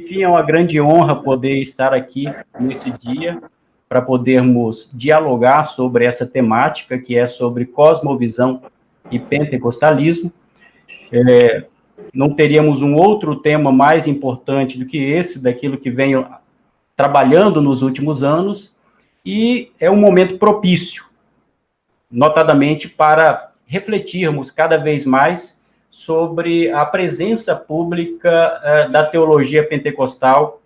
Enfim, é uma grande honra poder estar aqui nesse dia para podermos dialogar sobre essa temática, que é sobre cosmovisão e pentecostalismo. Não teríamos um outro tema mais importante do que esse, daquilo que venho trabalhando nos últimos anos, e é um momento propício, notadamente para refletirmos cada vez mais sobre a presença pública da teologia pentecostal,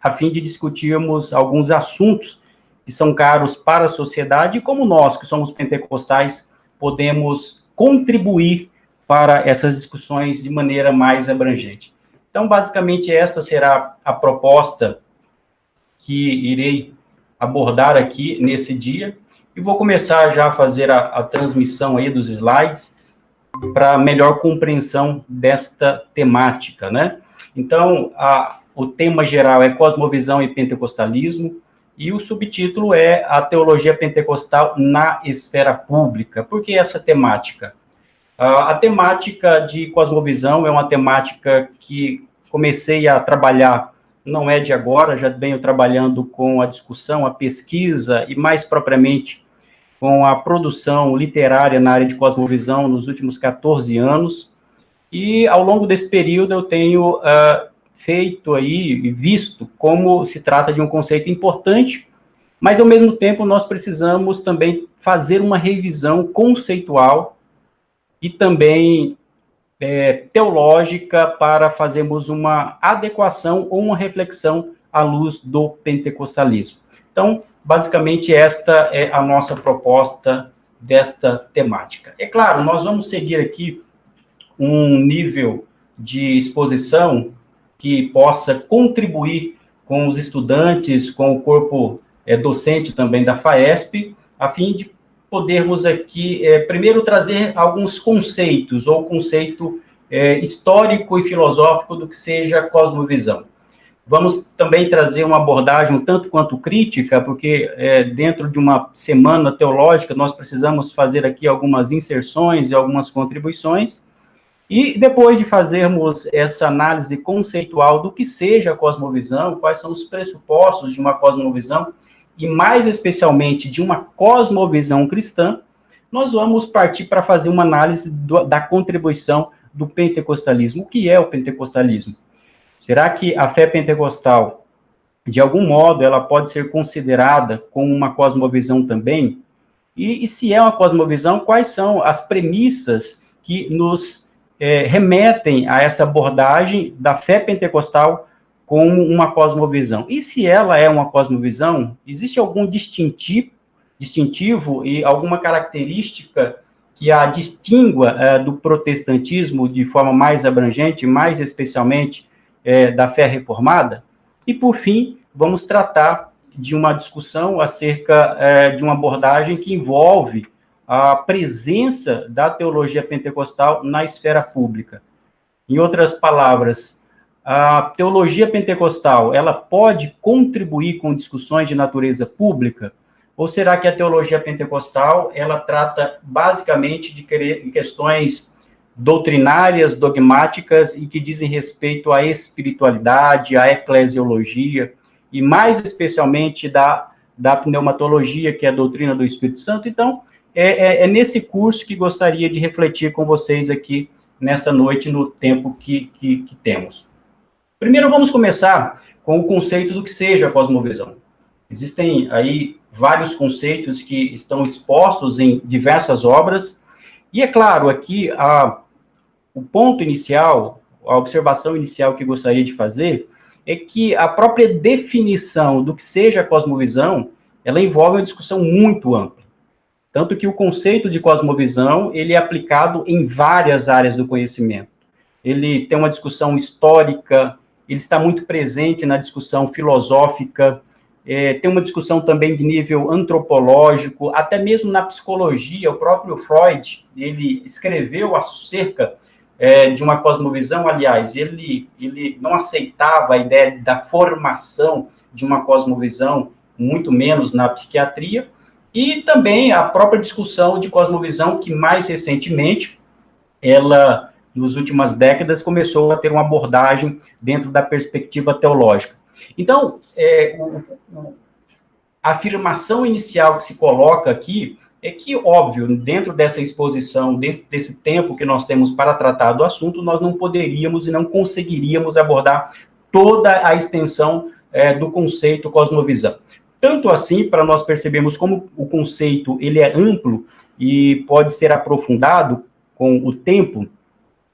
a fim de discutirmos alguns assuntos que são caros para a sociedade, e como nós, que somos pentecostais, podemos contribuir para essas discussões de maneira mais abrangente. Então, basicamente, esta será a proposta que irei abordar aqui nesse dia, e vou começar já a fazer a transmissão aí dos slides, para melhor compreensão desta temática, né? Então, o tema geral é cosmovisão e pentecostalismo, e o subtítulo é a teologia pentecostal na esfera pública. Por que essa temática? A temática de cosmovisão é uma temática que comecei a trabalhar, não é de agora, já venho trabalhando com a discussão, a pesquisa e mais propriamente com a produção literária na área de cosmovisão nos últimos 14 anos, e ao longo desse período eu tenho feito aí e visto como se trata de um conceito importante, mas ao mesmo tempo nós precisamos também fazer uma revisão conceitual e também teológica para fazermos uma adequação ou uma reflexão à luz do pentecostalismo. Então, basicamente, esta é a nossa proposta desta temática. É claro, nós vamos seguir aqui um nível de exposição que possa contribuir com os estudantes, com o corpo docente também da FAESP, a fim de podermos aqui, primeiro, trazer alguns conceitos, ou conceito histórico e filosófico do que seja cosmovisão. Vamos também trazer uma abordagem um tanto quanto crítica, porque dentro de uma semana teológica nós precisamos fazer aqui algumas inserções e algumas contribuições, e depois de fazermos essa análise conceitual do que seja a cosmovisão, quais são os pressupostos de uma cosmovisão, e mais especialmente de uma cosmovisão cristã, nós vamos partir para fazer uma análise da contribuição do pentecostalismo. O que é o pentecostalismo? Será que a fé pentecostal, de algum modo, ela pode ser considerada como uma cosmovisão também? E se é uma cosmovisão, quais são as premissas que nos remetem a essa abordagem da fé pentecostal como uma cosmovisão? E se ela é uma cosmovisão, existe algum distintivo e alguma característica que a distingua do protestantismo de forma mais abrangente, mais especialmente da fé reformada? E, por fim, vamos tratar de uma discussão acerca de uma abordagem que envolve a presença da teologia pentecostal na esfera pública. Em outras palavras, a teologia pentecostal, ela pode contribuir com discussões de natureza pública? Ou será que a teologia pentecostal, ela trata basicamente de questões doutrinárias, dogmáticas, e que dizem respeito à espiritualidade, à eclesiologia, e mais especialmente da pneumatologia, que é a doutrina do Espírito Santo? Então, é nesse curso que gostaria de refletir com vocês aqui, nesta noite, no tempo que temos. Primeiro, vamos começar com o conceito do que seja a cosmovisão. Existem aí vários conceitos que estão expostos em diversas obras, e é claro, aqui, o ponto inicial, a observação inicial que gostaria de fazer, é que a própria definição do que seja a cosmovisão, ela envolve uma discussão muito ampla. Tanto que o conceito de cosmovisão, ele é aplicado em várias áreas do conhecimento. Ele tem uma discussão histórica, ele está muito presente na discussão filosófica, tem uma discussão também de nível antropológico, até mesmo na psicologia. O próprio Freud, ele escreveu acerca de uma cosmovisão. Aliás, ele não aceitava a ideia da formação de uma cosmovisão, muito menos na psiquiatria, e também a própria discussão de cosmovisão, que mais recentemente ela nas últimas décadas, começou a ter uma abordagem dentro da perspectiva teológica. Então, a afirmação inicial que se coloca aqui é que, óbvio, dentro dessa exposição, desse tempo que nós temos para tratar do assunto, nós não poderíamos e não conseguiríamos abordar toda a extensão do conceito cosmovisão. Tanto assim, para nós percebermos como o conceito ele é amplo e pode ser aprofundado com o tempo,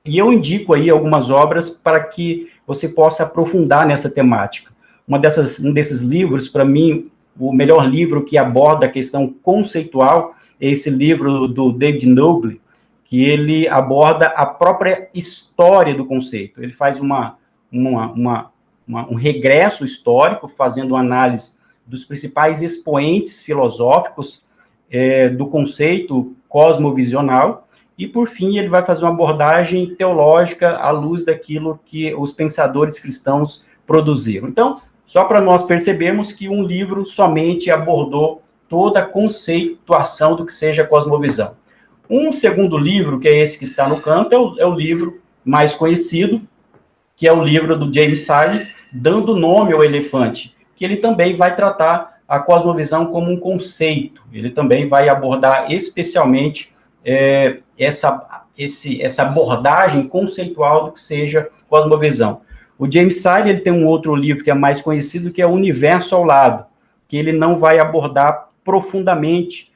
e eu indico aí algumas obras para que você possa aprofundar nessa temática. Um desses livros, para mim, o melhor livro que aborda a questão conceitual é esse livro do David Noble, que ele aborda a própria história do conceito. Ele faz um regresso histórico, fazendo uma análise dos principais expoentes filosóficos do conceito cosmovisional, e, por fim, ele vai fazer uma abordagem teológica à luz daquilo que os pensadores cristãos produziram. Então, só para nós percebermos que um livro somente abordou toda a conceituação do que seja cosmovisão. Um segundo livro, que é esse que está no canto, é o livro mais conhecido, que é o livro do James Sire, Dando Nome ao Elefante, que ele também vai tratar a cosmovisão como um conceito. Ele também vai abordar especialmente essa abordagem conceitual do que seja cosmovisão. O James Sire, ele tem um outro livro que é mais conhecido, que é O Universo ao Lado, que ele não vai abordar profundamente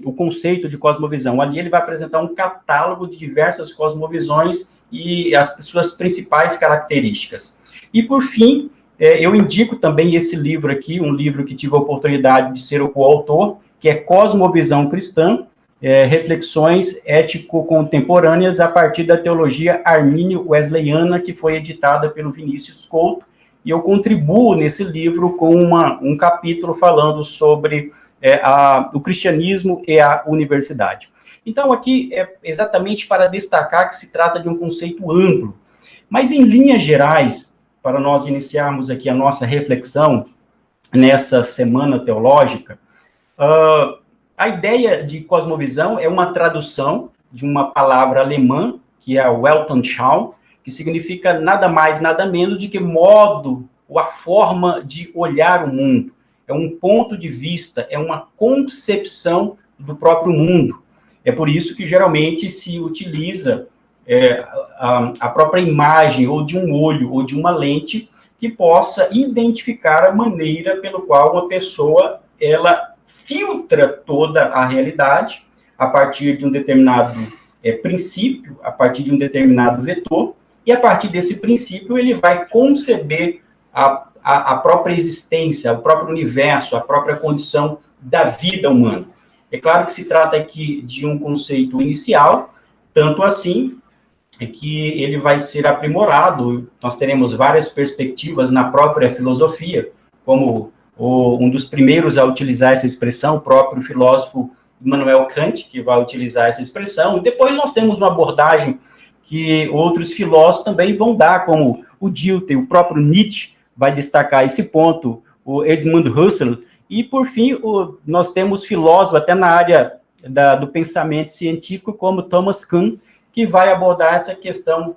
o conceito de cosmovisão. Ali ele vai apresentar um catálogo de diversas cosmovisões e as suas principais características. E, por fim, eu indico também esse livro aqui, um livro que tive a oportunidade de ser o coautor, que é Cosmovisão Cristã, Reflexões Ético-Contemporâneas a partir da teologia armínio-wesleyana, que foi editada pelo Vinícius Couto, e eu contribuo nesse livro com um capítulo falando sobre o cristianismo e a universidade. Então, aqui é exatamente para destacar que se trata de um conceito amplo, mas em linhas gerais, para nós iniciarmos aqui a nossa reflexão nessa semana teológica, a ideia de cosmovisão é uma tradução de uma palavra alemã, que é a Weltanschauung, que significa nada mais, nada menos do que modo ou a forma de olhar o mundo. É um ponto de vista, é uma concepção do próprio mundo. É por isso que geralmente se utiliza a própria imagem ou de um olho ou de uma lente que possa identificar a maneira pelo qual uma pessoa ela filtra toda a realidade a partir de um determinado princípio, a partir de um determinado vetor, e a partir desse princípio ele vai conceber a própria existência, o próprio universo, a própria condição da vida humana. É claro que se trata aqui de um conceito inicial, tanto assim que ele vai ser aprimorado. Nós teremos várias perspectivas na própria filosofia, como um dos primeiros a utilizar essa expressão, o próprio filósofo Immanuel Kant, que vai utilizar essa expressão. Depois nós temos uma abordagem que outros filósofos também vão dar, como o Dilthey, o próprio Nietzsche vai destacar esse ponto, o Edmund Husserl, e, por fim, nós temos filósofos até na área do pensamento científico, como Thomas Kuhn, que vai abordar essa questão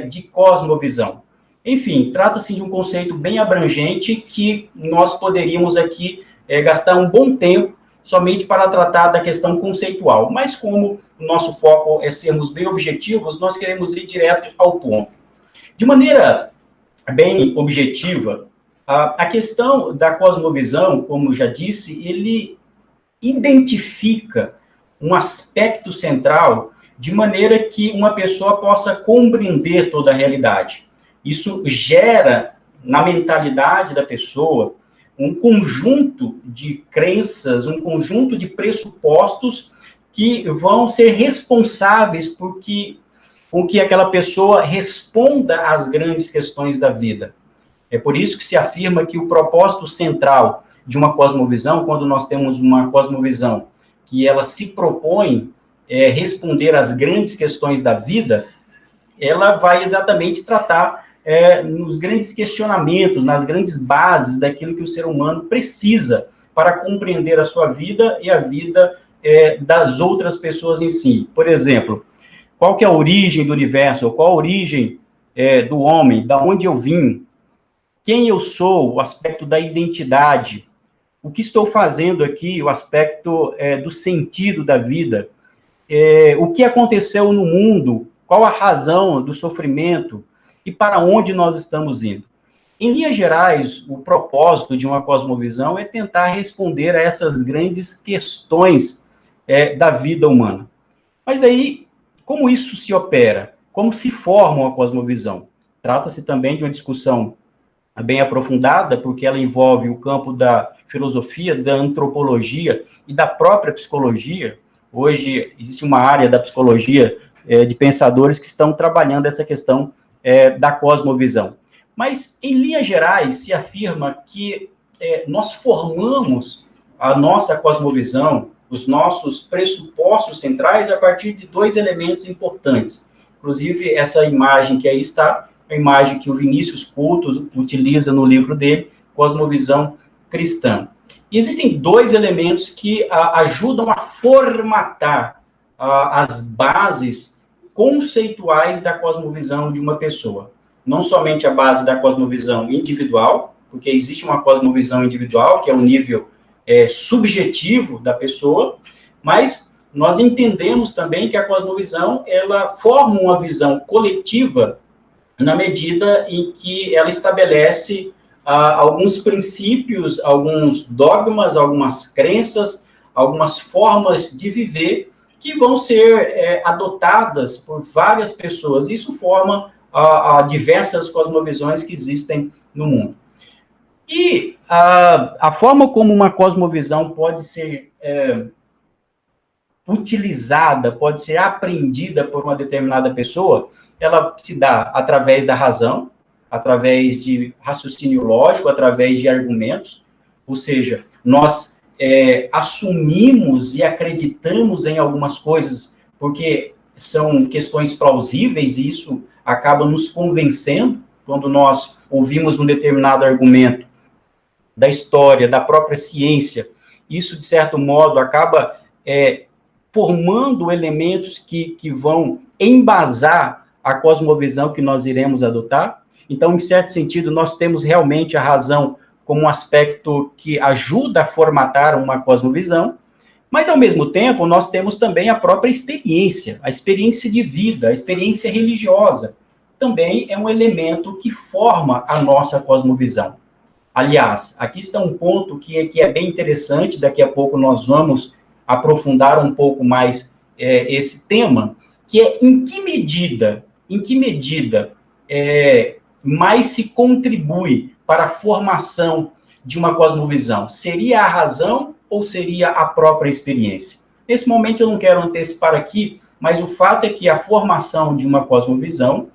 de cosmovisão. Enfim, trata-se de um conceito bem abrangente que nós poderíamos aqui gastar um bom tempo somente para tratar da questão conceitual. Mas como o nosso foco é sermos bem objetivos, nós queremos ir direto ao ponto. De maneira bem objetiva, a questão da cosmovisão, como já disse, ele identifica um aspecto central de maneira que uma pessoa possa compreender toda a realidade. Isso gera, na mentalidade da pessoa, um conjunto de crenças, um conjunto de pressupostos que vão ser responsáveis por com que aquela pessoa responda às grandes questões da vida. É por isso que se afirma que o propósito central de uma cosmovisão, quando nós temos uma cosmovisão que ela se propõe responder às grandes questões da vida, ela vai exatamente tratar nos grandes questionamentos, nas grandes bases daquilo que o ser humano precisa para compreender a sua vida e a vida das outras pessoas em si. Por exemplo, qual que é a origem do universo, ou qual a origem do homem, da onde eu vim, quem eu sou, o aspecto da identidade, o que estou fazendo aqui, o aspecto do sentido da vida, o que aconteceu no mundo, qual a razão do sofrimento e para onde nós estamos indo. Em linhas gerais, o propósito de uma cosmovisão é tentar responder a essas grandes questões da vida humana. Mas aí, como isso se opera? Como se forma uma cosmovisão? Trata-se também de uma discussão bem aprofundada, porque ela envolve o campo da filosofia, da antropologia e da própria psicologia. Hoje existe uma área da psicologia de pensadores que estão trabalhando essa questão da cosmovisão. Mas, em linhas gerais, se afirma que nós formamos a nossa cosmovisão, os nossos pressupostos centrais, a partir de dois elementos importantes. Inclusive, essa imagem que aí está, a imagem que o Vinícius Couto utiliza no livro dele, Cosmovisão Cristã. E existem dois elementos que ajudam a formatar as bases conceituais da cosmovisão de uma pessoa. Não somente a base da cosmovisão individual, porque existe uma cosmovisão individual, que é o nível subjetivo da pessoa, mas nós entendemos também que a cosmovisão, ela forma uma visão coletiva na medida em que ela estabelece alguns princípios, alguns dogmas, algumas crenças, algumas formas de viver que vão ser adotadas por várias pessoas. Isso forma diversas cosmovisões que existem no mundo. E a forma como uma cosmovisão pode ser utilizada, pode ser aprendida por uma determinada pessoa, ela se dá através da razão, através de raciocínio lógico, através de argumentos, ou seja, nós assumimos e acreditamos em algumas coisas porque são questões plausíveis e isso acaba nos convencendo quando nós ouvimos um determinado argumento da história, da própria ciência. Isso, de certo modo, acaba formando elementos que vão embasar a cosmovisão que nós iremos adotar. Então, em certo sentido, nós temos realmente a razão como um aspecto que ajuda a formatar uma cosmovisão, mas, ao mesmo tempo, nós temos também a própria experiência, a experiência de vida, a experiência religiosa. Também é um elemento que forma a nossa cosmovisão. Aliás, aqui está um ponto que é bem interessante, daqui a pouco nós vamos aprofundar um pouco mais esse tema, que é em que medida mais se contribui para a formação de uma cosmovisão? Seria a razão ou seria a própria experiência? Nesse momento eu não quero antecipar aqui, mas o fato é que a formação de uma cosmovisão,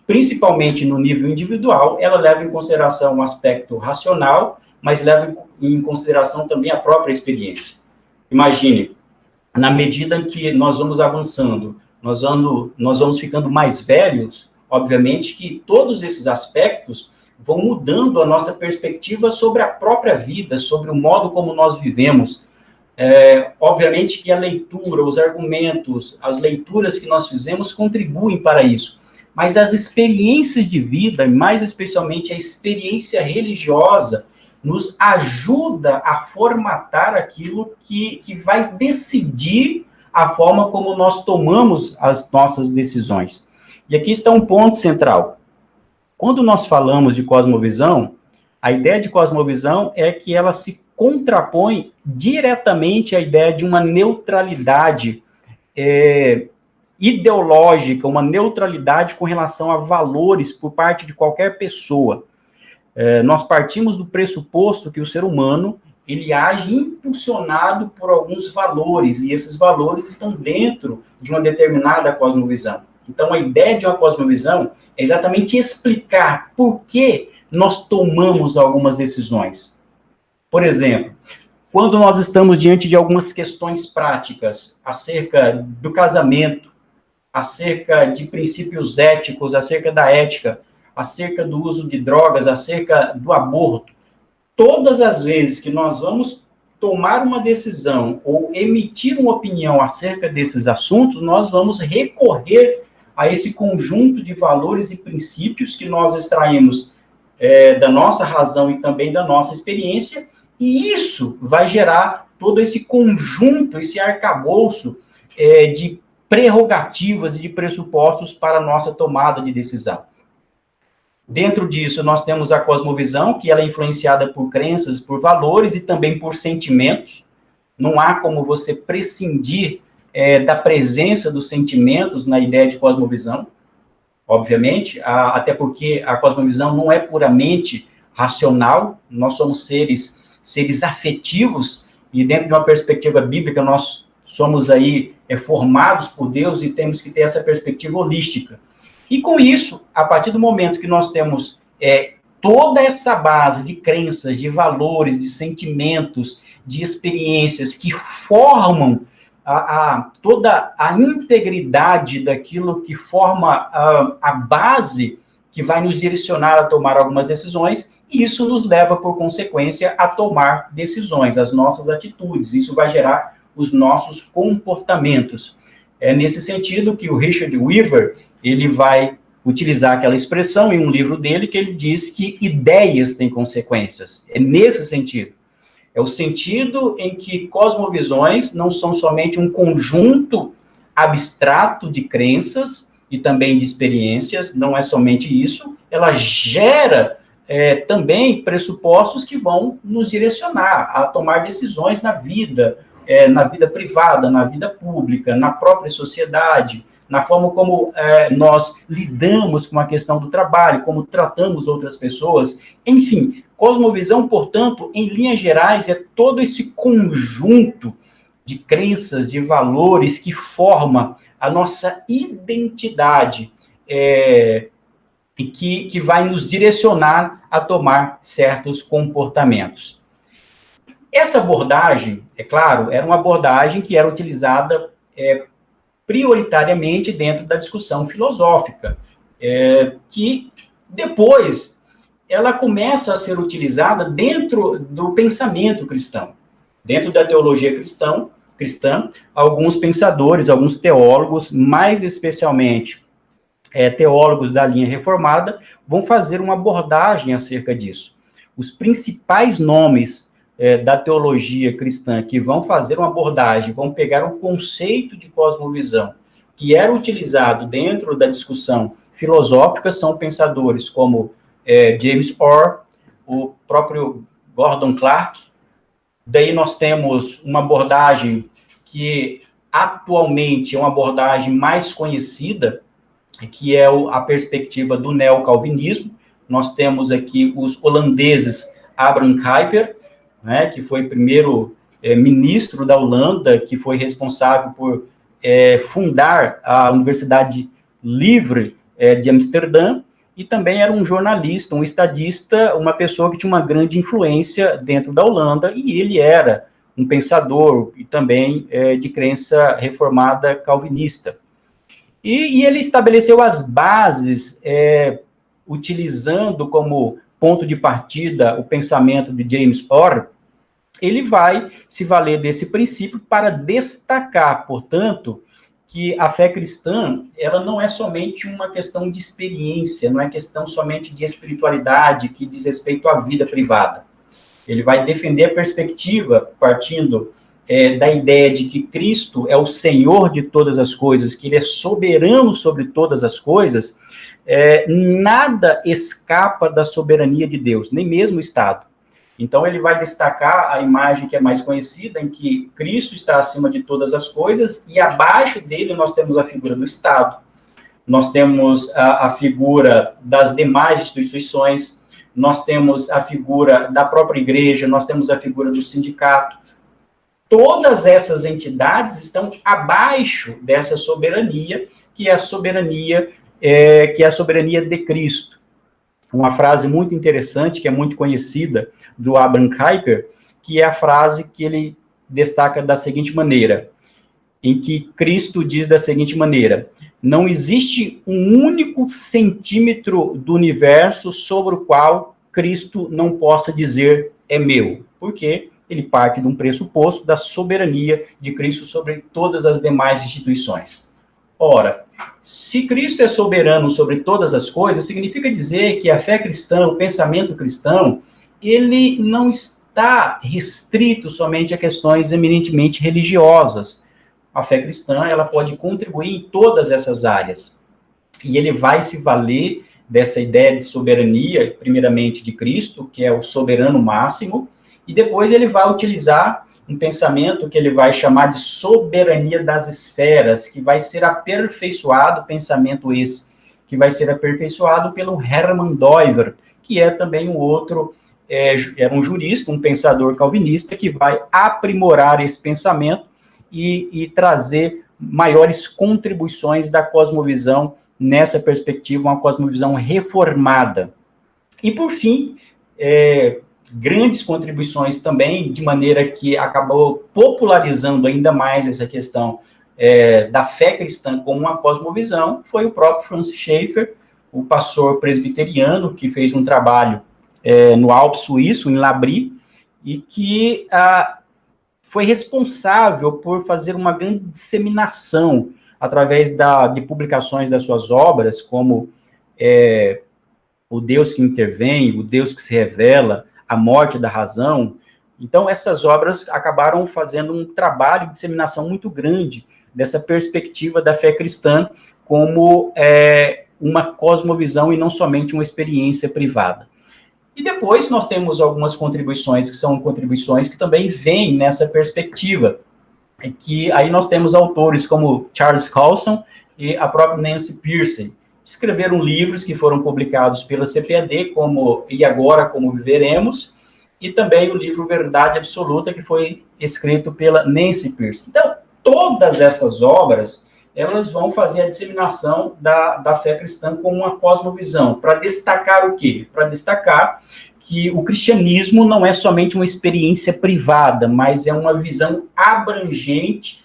principalmente no nível individual, ela leva em consideração um aspecto racional, mas leva em consideração também a própria experiência. Imagine, na medida em que nós vamos avançando, nós vamos ficando mais velhos, obviamente que todos esses aspectos vão mudando a nossa perspectiva sobre a própria vida, sobre o modo como nós vivemos. Obviamente que a leitura, os argumentos, as leituras que nós fizemos contribuem para isso. Mas as experiências de vida, mais especialmente a experiência religiosa, nos ajuda a formatar aquilo que vai decidir a forma como nós tomamos as nossas decisões. E aqui está um ponto central. Quando nós falamos de cosmovisão, a ideia de cosmovisão é que ela se contrapõe diretamente à ideia de uma neutralidade ideológica, uma neutralidade com relação a valores por parte de qualquer pessoa. Nós partimos do pressuposto que o ser humano ele age impulsionado por alguns valores, e esses valores estão dentro de uma determinada cosmovisão. Então, a ideia de uma cosmovisão é exatamente explicar por que nós tomamos algumas decisões. Por exemplo, quando nós estamos diante de algumas questões práticas acerca do casamento, acerca de princípios éticos, acerca da ética, acerca do uso de drogas, acerca do aborto, todas as vezes que nós vamos tomar uma decisão ou emitir uma opinião acerca desses assuntos, nós vamos recorrer a esse conjunto de valores e princípios que nós extraímos da nossa razão e também da nossa experiência, e isso vai gerar todo esse conjunto, esse arcabouço de prerrogativas e de pressupostos para a nossa tomada de decisão. Dentro disso, nós temos a cosmovisão, que ela é influenciada por crenças, por valores e também por sentimentos. Não há como você prescindir da presença dos sentimentos na ideia de cosmovisão, obviamente, até porque a cosmovisão não é puramente racional, nós somos seres afetivos, e dentro de uma perspectiva bíblica, nós somos aí formados por Deus e temos que ter essa perspectiva holística. E com isso, a partir do momento que nós temos toda essa base de crenças, de valores, de sentimentos, de experiências que formam toda a integridade daquilo que forma a base que vai nos direcionar a tomar algumas decisões, e isso nos leva, por consequência, a tomar decisões, as nossas atitudes. Isso vai gerar os nossos comportamentos. É nesse sentido que o Richard Weaver, ele vai utilizar aquela expressão em um livro dele, que ele diz que ideias têm consequências. É nesse sentido. É o sentido em que cosmovisões não são somente um conjunto abstrato de crenças e também de experiências, não é somente isso, ela gera também pressupostos que vão nos direcionar a tomar decisões na vida privada, na vida pública, na própria sociedade, na forma como nós lidamos com a questão do trabalho, como tratamos outras pessoas, enfim, cosmovisão, portanto, em linhas gerais, é todo esse conjunto de crenças, de valores que forma a nossa identidade e que vai nos direcionar a tomar certos comportamentos. Essa abordagem, é claro, era uma abordagem que era utilizada prioritariamente dentro da discussão filosófica, que depois ela começa a ser utilizada dentro do pensamento cristão. Dentro da teologia cristã, alguns pensadores, alguns teólogos, mais especialmente teólogos da linha reformada, vão fazer uma abordagem acerca disso. Os principais nomes da teologia cristã que vão fazer uma abordagem, vão pegar um conceito de cosmovisão que era utilizado dentro da discussão filosófica, são pensadores como James Orr, o próprio Gordon Clark. Daí nós temos uma abordagem que atualmente é uma abordagem mais conhecida, que é a perspectiva do neocalvinismo. Nós temos aqui os holandeses Abraham Kuyper, né, que foi primeiro ministro da Holanda, que foi responsável por fundar a Universidade Livre de Amsterdã, e também era um jornalista, um estadista, uma pessoa que tinha uma grande influência dentro da Holanda, e ele era um pensador e também de crença reformada calvinista. E ele estabeleceu as bases, utilizando como ponto de partida o pensamento de James Orr. Ele vai se valer desse princípio para destacar, portanto, que a fé cristã, ela não é somente uma questão de experiência, não é questão somente de espiritualidade que diz respeito à vida privada. Ele vai defender a perspectiva, partindo da ideia de que Cristo é o Senhor de todas as coisas, que Ele é soberano sobre todas as coisas. Nada escapa da soberania de Deus, nem mesmo o Estado. Então, ele vai destacar a imagem que é mais conhecida, em que Cristo está acima de todas as coisas, e abaixo dele nós temos a figura do Estado, nós temos a figura das demais instituições, nós temos a figura da própria igreja, nós temos a figura do sindicato. Todas essas entidades estão abaixo dessa soberania, que é a soberania de Cristo. Uma frase muito interessante, que é muito conhecida, do Abraham Kuyper, que é a frase que ele destaca da seguinte maneira, em que Cristo diz da seguinte maneira: não existe um único centímetro do universo sobre o qual Cristo não possa dizer é meu, porque ele parte de um pressuposto da soberania de Cristo sobre todas as demais instituições. Ora, se Cristo é soberano sobre todas as coisas, significa dizer que a fé cristã, o pensamento cristão, ele não está restrito somente a questões eminentemente religiosas. A fé cristã, ela pode contribuir em todas essas áreas. E ele vai se valer dessa ideia de soberania, primeiramente de Cristo, que é o soberano máximo, e depois ele vai utilizar um pensamento que ele vai chamar de soberania das esferas, que vai ser aperfeiçoado, pensamento esse, que vai ser aperfeiçoado pelo Hermann Doiver, que é também um outro, era um jurista, um pensador calvinista, que vai aprimorar esse pensamento e trazer maiores contribuições da cosmovisão nessa perspectiva, uma cosmovisão reformada. E, por fim, grandes contribuições também, de maneira que acabou popularizando ainda mais essa questão da fé cristã como uma cosmovisão, foi o próprio Francis Schaeffer, o pastor presbiteriano, que fez um trabalho no Alto Suíço, em Labri, e que foi responsável por fazer uma grande disseminação através de publicações das suas obras, como O Deus que Intervém, O Deus que se Revela, A Morte da Razão. Então, essas obras acabaram fazendo um trabalho de disseminação muito grande dessa perspectiva da fé cristã como uma cosmovisão e não somente uma experiência privada. E depois nós temos algumas contribuições que são contribuições que também vêm nessa perspectiva, que aí nós temos autores como Charles Colson e a própria Nancy Pearcey, escreveram livros que foram publicados pela CPAD, como E Agora, Como Viveremos, e também o livro Verdade Absoluta, que foi escrito pela Nancy Pearcey. Então, todas essas obras, elas vão fazer a disseminação da fé cristã como uma cosmovisão, para destacar o quê? Para destacar que o cristianismo não é somente uma experiência privada, mas é uma visão abrangente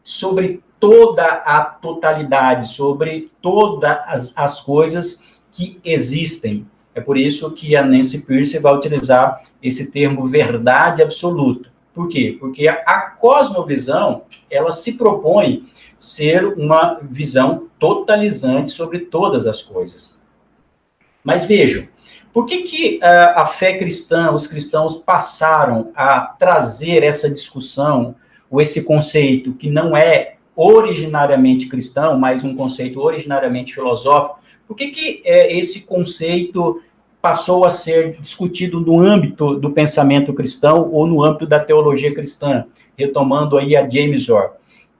sobre toda a totalidade, sobre todas as coisas que existem. É por isso que a Nancy Pearcey vai utilizar esse termo verdade absoluta. Por quê? Porque a cosmovisão, ela se propõe ser uma visão totalizante sobre todas as coisas. Mas vejam, por que a fé cristã, os cristãos passaram a trazer essa discussão, ou esse conceito que não é originariamente cristão, mas um conceito originariamente filosófico? Por que esse conceito passou a ser discutido no âmbito do pensamento cristão ou no âmbito da teologia cristã? Retomando aí a James Orr.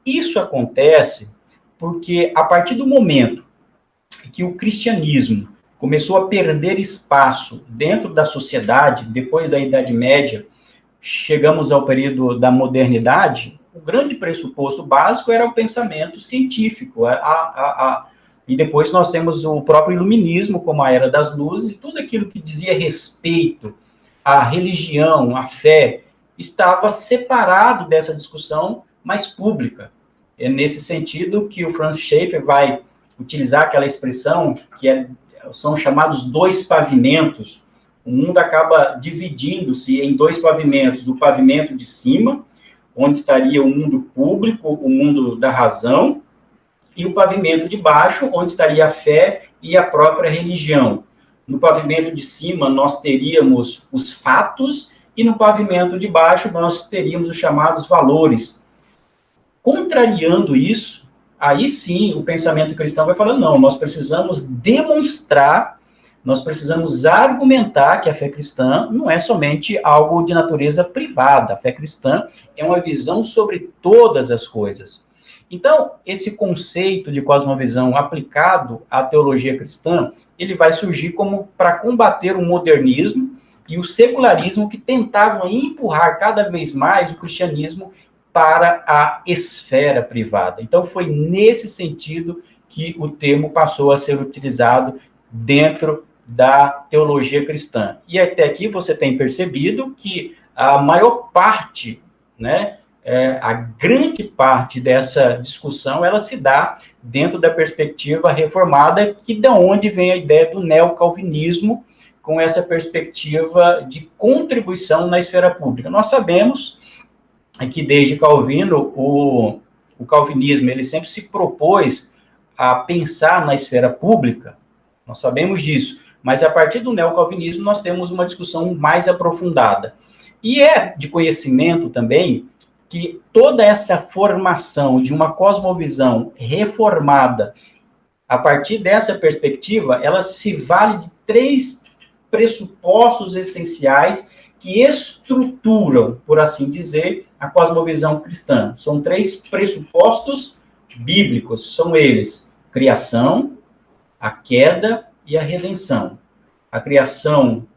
Isso acontece porque, a partir do momento que o cristianismo começou a perder espaço dentro da sociedade, depois da Idade Média, chegamos ao período da modernidade, o grande pressuposto básico era o pensamento científico. E depois nós temos o próprio iluminismo, como a Era das Luzes, e tudo aquilo que dizia respeito à religião, à fé, estava separado dessa discussão mais pública. É nesse sentido que o Francis Schaeffer vai utilizar aquela expressão que são chamados dois pavimentos. O mundo acaba dividindo-se em dois pavimentos. O pavimento de cima, onde estaria o mundo público, o mundo da razão, e o pavimento de baixo, onde estaria a fé e a própria religião. No pavimento de cima, nós teríamos os fatos, e no pavimento de baixo, nós teríamos os chamados valores. Contrariando isso, aí sim, o pensamento cristão vai falando, não, nós precisamos demonstrar, nós precisamos argumentar que a fé cristã não é somente algo de natureza privada. A fé cristã é uma visão sobre todas as coisas. Então, esse conceito de cosmovisão aplicado à teologia cristã, ele vai surgir como para combater o modernismo e o secularismo que tentavam empurrar cada vez mais o cristianismo para a esfera privada. Então, foi nesse sentido que o termo passou a ser utilizado dentro da teologia cristã. E até aqui você tem percebido que a maior parte, a grande parte dessa discussão, ela se dá dentro da perspectiva reformada, que de onde vem a ideia do neocalvinismo, com essa perspectiva de contribuição na esfera pública. Nós sabemos que desde Calvino, o calvinismo ele sempre se propôs a pensar na esfera pública, nós sabemos disso, mas a partir do neocalvinismo nós temos uma discussão mais aprofundada. E é de conhecimento também que toda essa formação de uma cosmovisão reformada, a partir dessa perspectiva, ela se vale de 3 pressupostos essenciais que estruturam, por assim dizer, a cosmovisão cristã. São 3 pressupostos bíblicos, são eles: criação, a queda e a redenção. A criação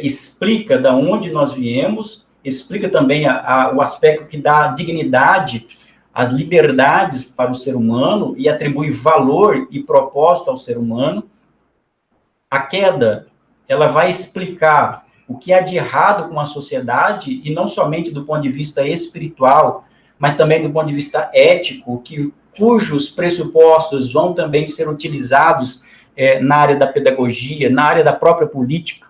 explica de onde nós viemos, explica também o aspecto que dá dignidade, as liberdades para o ser humano e atribui valor e propósito ao ser humano. A queda, ela vai explicar o que há de errado com a sociedade, e não somente do ponto de vista espiritual, mas também do ponto de vista ético, cujos pressupostos vão também ser utilizados na área da pedagogia, na área da própria política.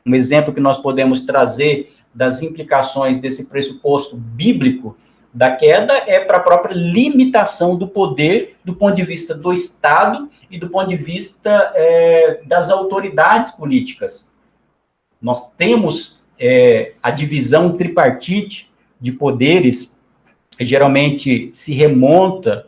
Um exemplo que nós podemos trazer das implicações desse pressuposto bíblico da queda é para a própria limitação do poder do ponto de vista do Estado e do ponto de vista das autoridades políticas. Nós temos a divisão tripartite de poderes, que geralmente se remonta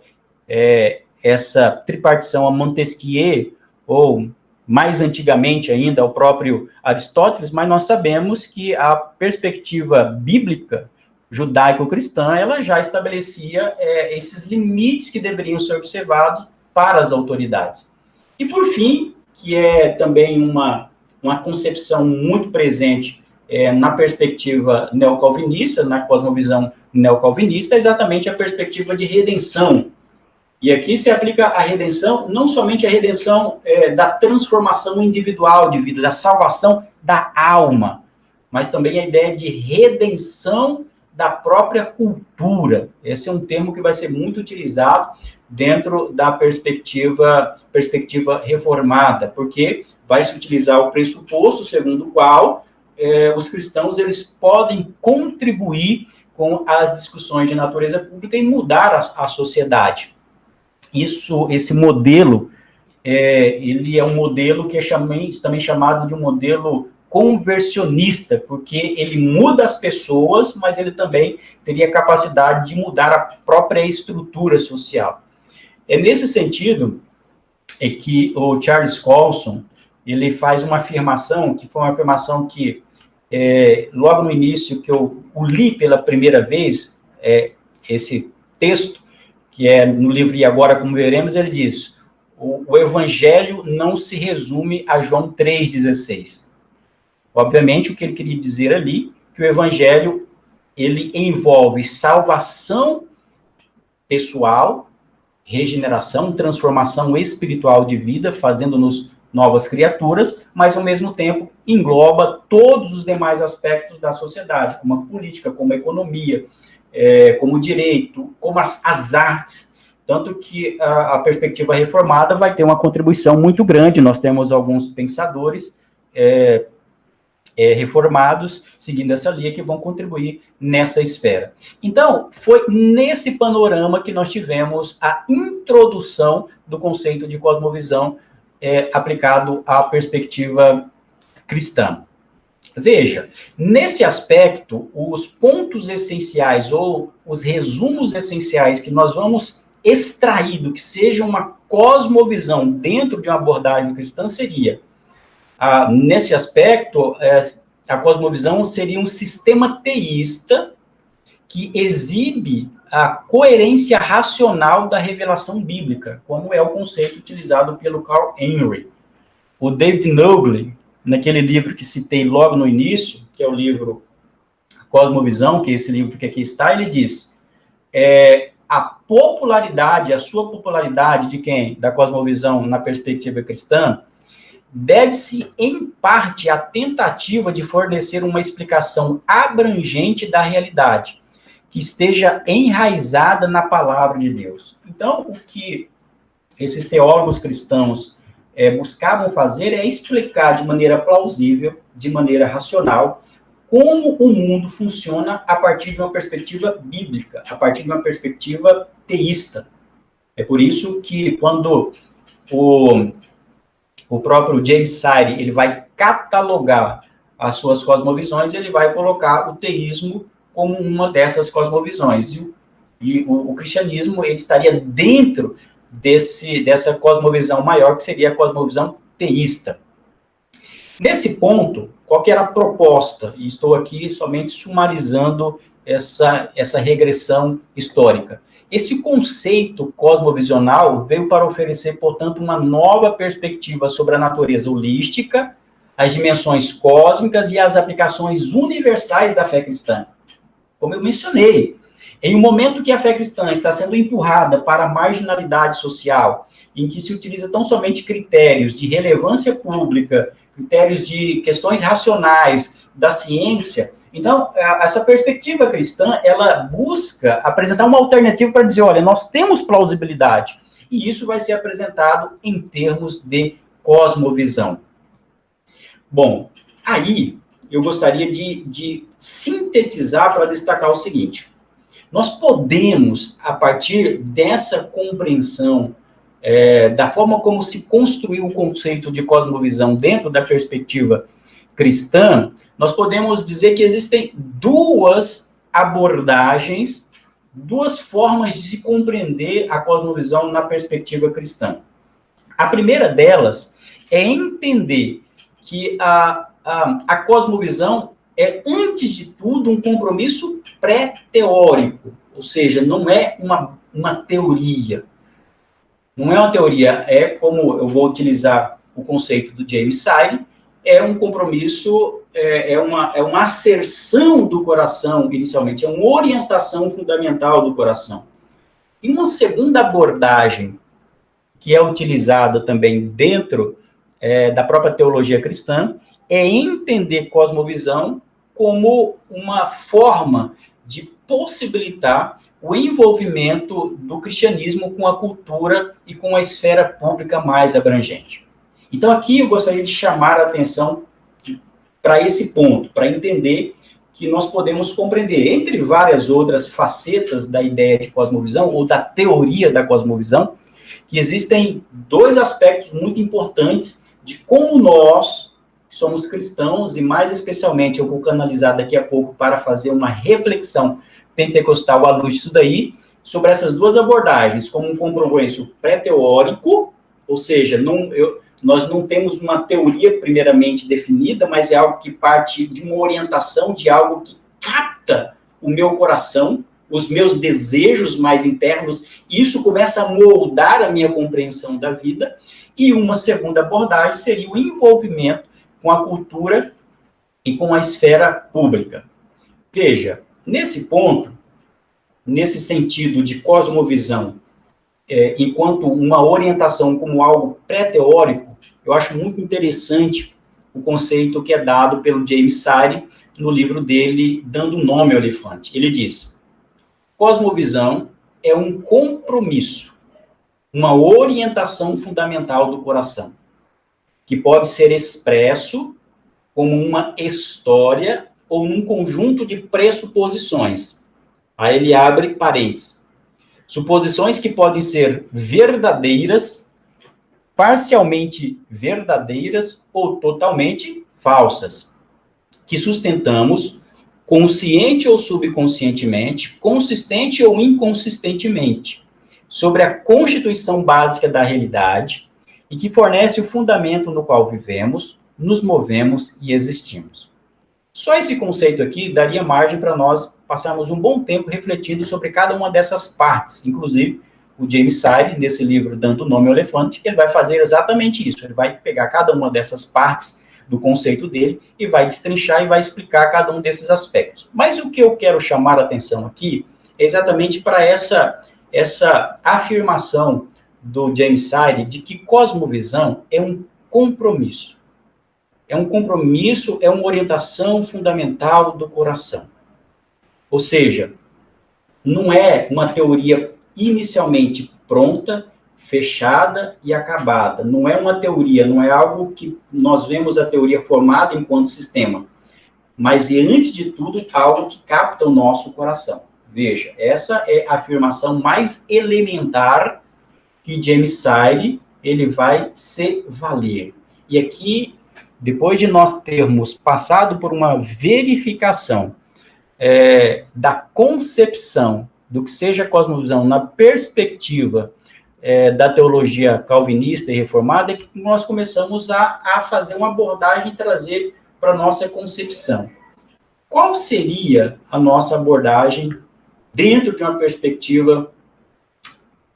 essa tripartição a Montesquieu, ou mais antigamente ainda ao próprio Aristóteles, mas nós sabemos que a perspectiva bíblica judaico-cristã, ela já estabelecia esses limites que deveriam ser observados para as autoridades. E, por fim, que é também uma concepção muito presente na perspectiva neocalvinista, na cosmovisão neocalvinista, é exatamente a perspectiva de redenção. E aqui se aplica a redenção, não somente a redenção da transformação individual de vida, da salvação da alma, mas também a ideia de redenção da própria cultura. Esse é um termo que vai ser muito utilizado dentro da perspectiva reformada, porque vai se utilizar o pressuposto segundo o qual os cristãos eles podem contribuir com as discussões de natureza pública e mudar a sociedade. Esse modelo, ele é um modelo que é também chamado de um modelo conversionista, porque ele muda as pessoas, mas ele também teria capacidade de mudar a própria estrutura social. É nesse sentido que o Charles Colson, ele faz uma afirmação, que foi uma afirmação que, logo no início, que eu o li pela primeira vez, esse texto, que é no livro E Agora Como Veremos, ele diz: o evangelho não se resume a João 3,16. Obviamente, o que ele queria dizer ali, que o evangelho, ele envolve salvação pessoal, regeneração, transformação espiritual de vida, fazendo-nos novas criaturas, mas, ao mesmo tempo, engloba todos os demais aspectos da sociedade, como a política, como a economia, como o direito, como as artes. Tanto que a perspectiva reformada vai ter uma contribuição muito grande. Nós temos alguns pensadores reformados, seguindo essa linha, que vão contribuir nessa esfera. Então, foi nesse panorama que nós tivemos a introdução do conceito de cosmovisão aplicado à perspectiva cristã. Veja, nesse aspecto, os pontos essenciais ou os resumos essenciais que nós vamos extrair do que seja uma cosmovisão dentro de uma abordagem cristã seria, nesse aspecto, a cosmovisão seria um sistema teísta que exibe a coerência racional da revelação bíblica, como é o conceito utilizado pelo Carl Henry. O David Noble, naquele livro que citei logo no início, que é o livro Cosmovisão, que é esse livro que aqui está, ele diz, a sua popularidade de quem? Da cosmovisão na perspectiva cristã, deve-se, em parte, à tentativa de fornecer uma explicação abrangente da realidade, que esteja enraizada na palavra de Deus. Então, o que esses teólogos cristãos buscavam fazer é explicar de maneira plausível, de maneira racional, como o mundo funciona a partir de uma perspectiva bíblica, a partir de uma perspectiva teísta. É por isso que quando o próprio James Sire ele vai catalogar as suas cosmovisões, ele vai colocar o teísmo como uma dessas cosmovisões. E o cristianismo ele estaria dentro dessa cosmovisão maior, que seria a cosmovisão teísta. Nesse ponto, qual que era a proposta? E estou aqui somente sumarizando essa regressão histórica. Esse conceito cosmovisional veio para oferecer, portanto, uma nova perspectiva sobre a natureza holística, as dimensões cósmicas e as aplicações universais da fé cristã. Como eu mencionei, em um momento que a fé cristã está sendo empurrada para a marginalidade social, em que se utiliza tão somente critérios de relevância pública, critérios de questões racionais da ciência, então, essa perspectiva cristã, ela busca apresentar uma alternativa para dizer, olha, nós temos plausibilidade, e isso vai ser apresentado em termos de cosmovisão. Bom, aí eu gostaria de sintetizar para destacar o seguinte. Nós podemos, a partir dessa compreensão da forma como se construiu o conceito de cosmovisão dentro da perspectiva cristã, nós podemos dizer que existem duas abordagens, duas formas de se compreender a cosmovisão na perspectiva cristã. A primeira delas é entender que a cosmovisão é, antes de tudo, um compromisso pré-teórico, ou seja, não é uma teoria. Não é uma teoria, é como eu vou utilizar o conceito do James Sire, é um compromisso, é uma asserção do coração, inicialmente, é uma orientação fundamental do coração. E uma segunda abordagem, que é utilizada também dentro da própria teologia cristã, é entender cosmovisão como uma forma de possibilitar o envolvimento do cristianismo com a cultura e com a esfera pública mais abrangente. Então, aqui eu gostaria de chamar a atenção para esse ponto, para entender que nós podemos compreender, entre várias outras facetas da ideia de cosmovisão, ou da teoria da cosmovisão, que existem dois aspectos muito importantes de como nós, que somos cristãos, e mais especialmente eu vou canalizar daqui a pouco para fazer uma reflexão pentecostal à luz disso daí, sobre essas duas abordagens, como um compromisso pré-teórico, ou seja, nós não temos uma teoria primeiramente definida, mas é algo que parte de uma orientação, de algo que capta o meu coração, os meus desejos mais internos, e isso começa a moldar a minha compreensão da vida. E uma segunda abordagem seria o envolvimento com a cultura e com a esfera pública. Veja, nesse ponto, nesse sentido de cosmovisão, enquanto uma orientação como algo pré-teórico, eu acho muito interessante o conceito que é dado pelo James Sire no livro dele, Dando Nome ao Elefante. Ele diz: cosmovisão é um compromisso, uma orientação fundamental do coração, que pode ser expresso como uma história ou num conjunto de pressuposições. Aí ele abre parênteses. Suposições que podem ser verdadeiras, parcialmente verdadeiras ou totalmente falsas, que sustentamos consciente ou subconscientemente, consistente ou inconsistentemente, sobre a constituição básica da realidade e que fornece o fundamento no qual vivemos, nos movemos e existimos. Só esse conceito aqui daria margem para nós passarmos um bom tempo refletindo sobre cada uma dessas partes. Inclusive, o James Sire, nesse livro Dando Nome ao Elefante, ele vai fazer exatamente isso. Ele vai pegar cada uma dessas partes do conceito dele e vai destrinchar e vai explicar cada um desses aspectos. Mas o que eu quero chamar a atenção aqui é exatamente para essa afirmação do James Sire de que cosmovisão é um compromisso. É um compromisso, é uma orientação fundamental do coração. Ou seja, não é uma teoria inicialmente pronta, fechada e acabada. Não é uma teoria, não é algo que nós vemos a teoria formada enquanto sistema, mas é, antes de tudo, algo que capta o nosso coração. Veja, essa é a afirmação mais elementar que James Sire ele vai se valer. E aqui, depois de nós termos passado por uma verificação da concepção do que seja cosmovisão na perspectiva da teologia calvinista e reformada, é que nós começamos a fazer uma abordagem e trazer para a nossa concepção. Qual seria a nossa abordagem dentro de uma perspectiva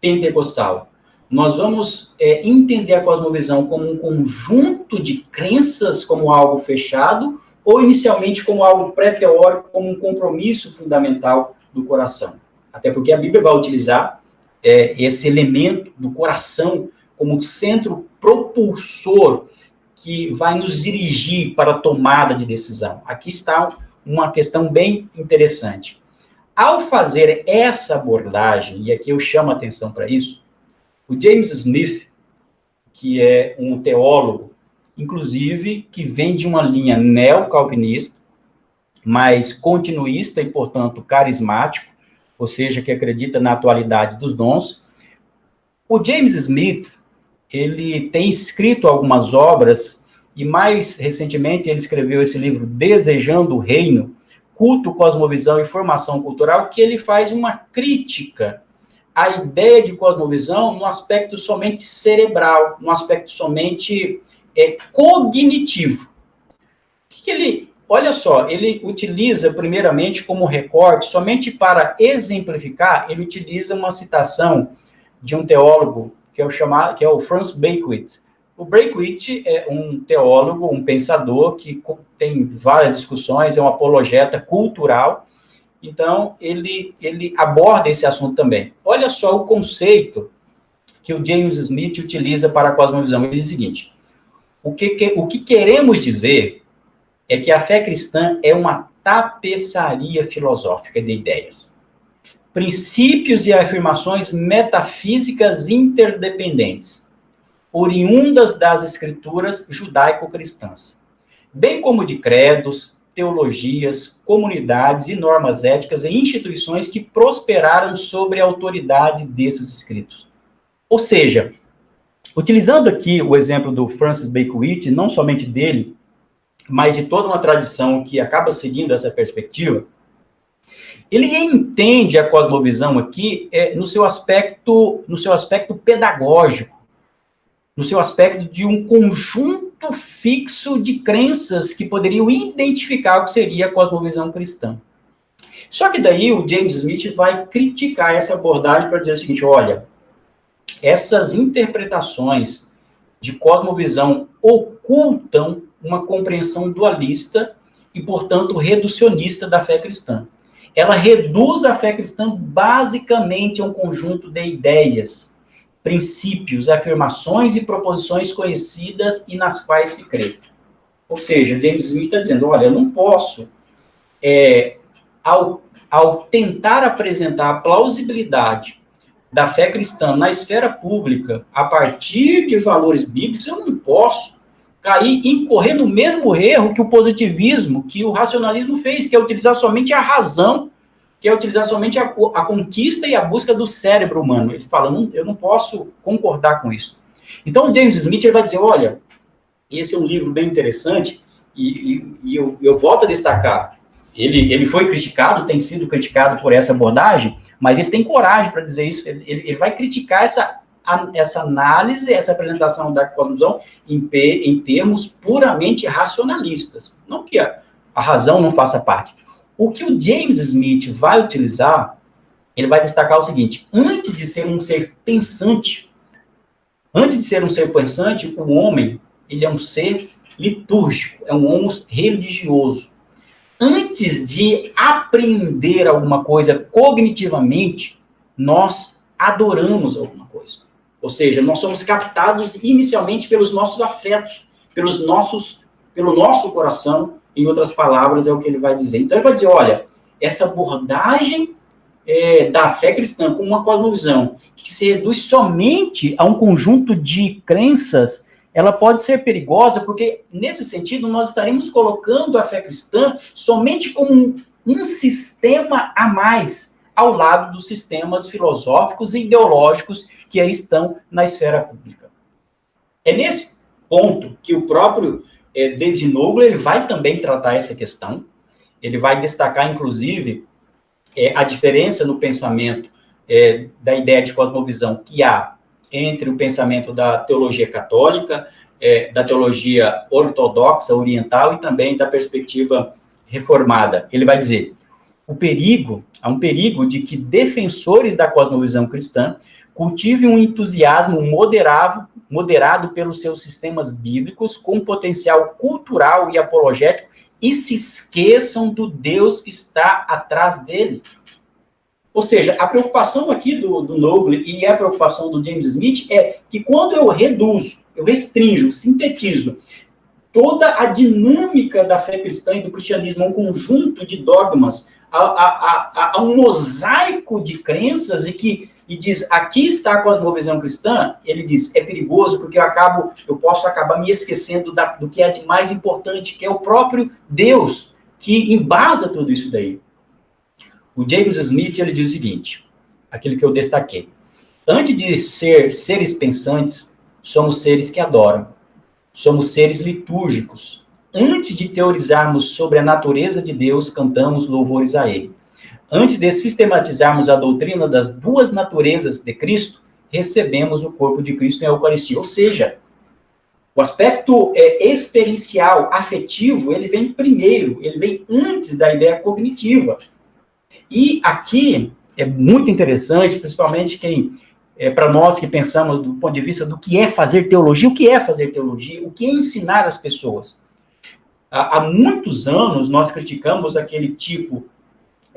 pentecostal? Nós vamos entender a cosmovisão como um conjunto de crenças, como algo fechado, ou inicialmente como algo pré-teórico, como um compromisso fundamental do coração. Até porque a Bíblia vai utilizar esse elemento do coração como centro propulsor que vai nos dirigir para a tomada de decisão. Aqui está uma questão bem interessante. Ao fazer essa abordagem, e aqui eu chamo a atenção para isso, o James Smith, que é um teólogo, inclusive, que vem de uma linha neocalvinista, mas continuista e, portanto, carismático, ou seja, que acredita na atualidade dos dons. O James Smith, ele tem escrito algumas obras, e mais recentemente ele escreveu esse livro, Desejando o Reino, Culto, Cosmovisão e Formação Cultural, que ele faz uma crítica à ideia de cosmovisão no aspecto somente cerebral, no aspecto somente cognitivo. Olha só, ele utiliza primeiramente como recorte, somente para exemplificar, ele utiliza uma citação de um teólogo que é o Francis Bacon. O Bacon é um teólogo, um pensador que tem várias discussões, é um apologeta cultural, então ele aborda esse assunto também. Olha só o conceito que o James Smith utiliza para a cosmovisão. Ele diz o seguinte: o que queremos dizer é que a fé cristã é uma tapeçaria filosófica de ideias, princípios e afirmações metafísicas interdependentes, oriundas das escrituras judaico-cristãs, bem como de credos, teologias, comunidades e normas éticas e instituições que prosperaram sobre a autoridade desses escritos. Ou seja, utilizando aqui o exemplo do Francis Bacon, não somente dele, mas de toda uma tradição que acaba seguindo essa perspectiva, ele entende a cosmovisão aqui no seu aspecto pedagógico, no seu aspecto de um conjunto fixo de crenças que poderiam identificar o que seria a cosmovisão cristã. Só que daí o James Smith vai criticar essa abordagem para dizer o seguinte: olha, essas interpretações de cosmovisão ocultam uma compreensão dualista e, portanto, reducionista da fé cristã. Ela reduz a fé cristã basicamente a um conjunto de ideias, princípios, afirmações e proposições conhecidas e nas quais se crê. Ou seja, James Smith está dizendo, olha, eu não posso, ao tentar apresentar a plausibilidade da fé cristã na esfera pública, a partir de valores bíblicos, eu não posso incorrer no mesmo erro que o positivismo, que o racionalismo fez, que é utilizar somente a razão, que é utilizar somente a conquista e a busca do cérebro humano. Ele fala, eu não posso concordar com isso. Então, o James Smith ele vai dizer, olha, esse é um livro bem interessante, e eu volto a destacar, ele foi criticado, tem sido criticado por essa abordagem, mas ele tem coragem para dizer isso, ele vai criticar essa análise, essa apresentação da cosmovisão em termos puramente racionalistas. Não que a razão não faça parte. O que o James Smith vai utilizar, ele vai destacar o seguinte: antes de ser um ser pensante, o homem, ele é um ser litúrgico, é um homo religioso. Antes de aprender alguma coisa cognitivamente, nós adoramos alguma coisa. Ou seja, nós somos captados inicialmente pelos nossos afetos, pelo nosso coração, em outras palavras, é o que ele vai dizer. Então, ele vai dizer, olha, essa abordagem da fé cristã como uma cosmovisão que se reduz somente a um conjunto de crenças, ela pode ser perigosa, porque, nesse sentido, nós estaremos colocando a fé cristã somente como um sistema a mais, ao lado dos sistemas filosóficos e ideológicos que aí estão na esfera pública. É nesse ponto que o próprio David Noble ele vai também tratar essa questão. Ele vai destacar, inclusive, a diferença no pensamento da ideia de cosmovisão que há entre o pensamento da teologia católica, da teologia ortodoxa, oriental, e também da perspectiva reformada. Ele vai dizer, há um perigo de que defensores da cosmovisão cristã cultivem um entusiasmo moderado pelos seus sistemas bíblicos, com potencial cultural e apologético, e se esqueçam do Deus que está atrás dele. Ou seja, a preocupação aqui do Noble e a preocupação do James Smith é que quando eu reduzo, eu restringo, sintetizo toda a dinâmica da fé cristã e do cristianismo, um conjunto de dogmas, a um mosaico de crenças e diz, aqui está a cosmovisão cristã, ele diz, é perigoso porque eu posso acabar me esquecendo do que é de mais importante, que é o próprio Deus, que embasa tudo isso daí. O James Smith, ele diz o seguinte, aquilo que eu destaquei, antes de ser seres pensantes, somos seres que adoram, somos seres litúrgicos. Antes de teorizarmos sobre a natureza de Deus, cantamos louvores a Ele. Antes de sistematizarmos a doutrina das duas naturezas de Cristo, recebemos o corpo de Cristo em Eucaristia. Ou seja, o aspecto experiencial, afetivo, ele vem primeiro, ele vem antes da ideia cognitiva. E aqui é muito interessante, principalmente para nós que pensamos do ponto de vista do que é fazer teologia, o que é fazer teologia, o que é ensinar as pessoas. Há muitos anos nós criticamos aquele tipo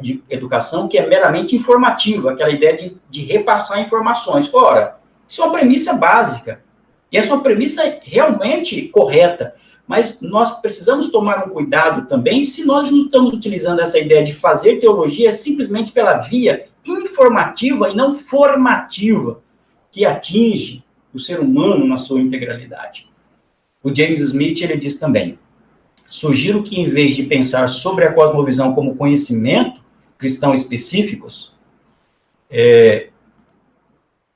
de educação que é meramente informativa, aquela ideia de repassar informações. Ora, isso é uma premissa básica, e essa é uma premissa realmente correta, mas nós precisamos tomar um cuidado também se nós não estamos utilizando essa ideia de fazer teologia simplesmente pela via informativa e não formativa, que atinge o ser humano na sua integralidade. O James Smith, ele diz também, sugiro que, em vez de pensar sobre a cosmovisão como conhecimento cristão específicos,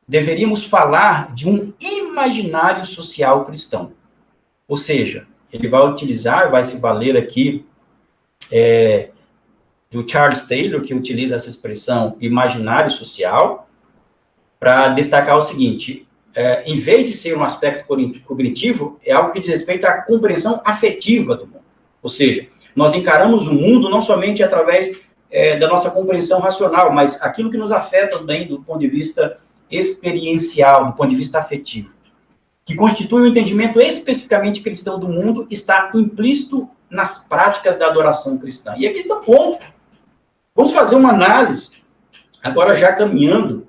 deveríamos falar de um imaginário social cristão. Ou seja, ele vai se valer aqui do Charles Taylor, que utiliza essa expressão imaginário social, para destacar o seguinte, em vez de ser um aspecto cognitivo, é algo que diz respeito à compreensão afetiva do mundo. Ou seja, nós encaramos o mundo não somente através da nossa compreensão racional, mas aquilo que nos afeta também do ponto de vista experiencial, do ponto de vista afetivo, que constitui um entendimento especificamente cristão do mundo, está implícito nas práticas da adoração cristã. E aqui está o ponto. Vamos fazer uma análise, agora já caminhando,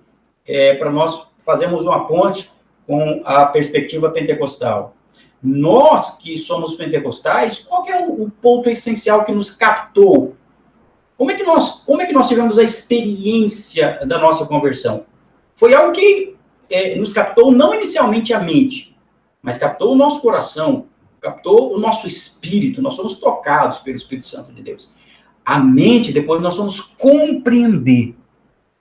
para nós fazermos uma ponte com a perspectiva pentecostal. Nós que somos pentecostais, qual que é o ponto essencial que nos captou? Como é que nós tivemos a experiência da nossa conversão? Foi algo que nos captou não inicialmente a mente, mas captou o nosso coração, captou o nosso espírito, nós somos tocados pelo Espírito Santo de Deus. A mente, depois nós vamos compreender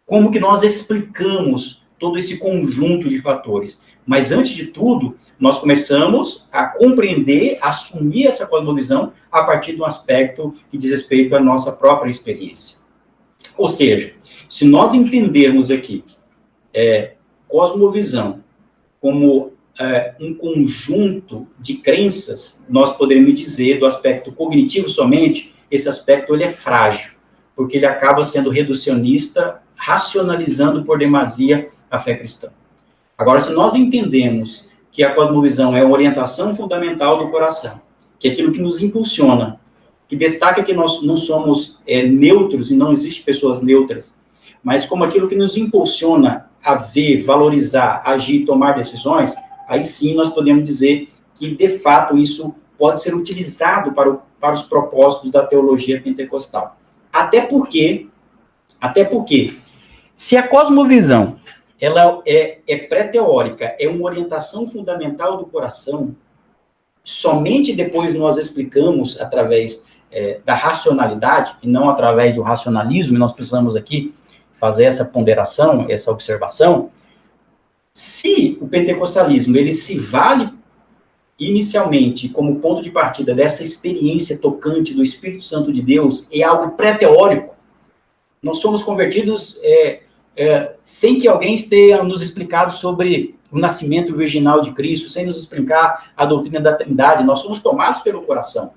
como que nós explicamos todo esse conjunto de fatores. Mas, antes de tudo, nós começamos a compreender, a assumir essa cosmovisão a partir de um aspecto que diz respeito à nossa própria experiência. Ou seja, se nós entendermos aqui cosmovisão como um conjunto de crenças, nós poderíamos dizer, do aspecto cognitivo somente, esse aspecto ele é frágil, porque ele acaba sendo reducionista, racionalizando por demasia a fé cristã. Agora, se nós entendemos que a cosmovisão é a orientação fundamental do coração, que é aquilo que nos impulsiona, que destaca que nós não somos neutros, e não existe pessoas neutras, mas como aquilo que nos impulsiona a ver, valorizar, agir, tomar decisões, aí sim nós podemos dizer que, de fato, isso pode ser utilizado para os propósitos da teologia pentecostal. Até porque Se a cosmovisão ela é pré-teórica, é uma orientação fundamental do coração, somente depois nós explicamos através da racionalidade, e não através do racionalismo, e nós precisamos aqui fazer essa ponderação, essa observação. Se o pentecostalismo ele se vale inicialmente como ponto de partida dessa experiência tocante do Espírito Santo de Deus, é algo pré-teórico, nós somos convertidos sem que alguém tenha nos explicado sobre o nascimento virginal de Cristo, sem nos explicar a doutrina da Trindade, nós somos tomados pelo coração.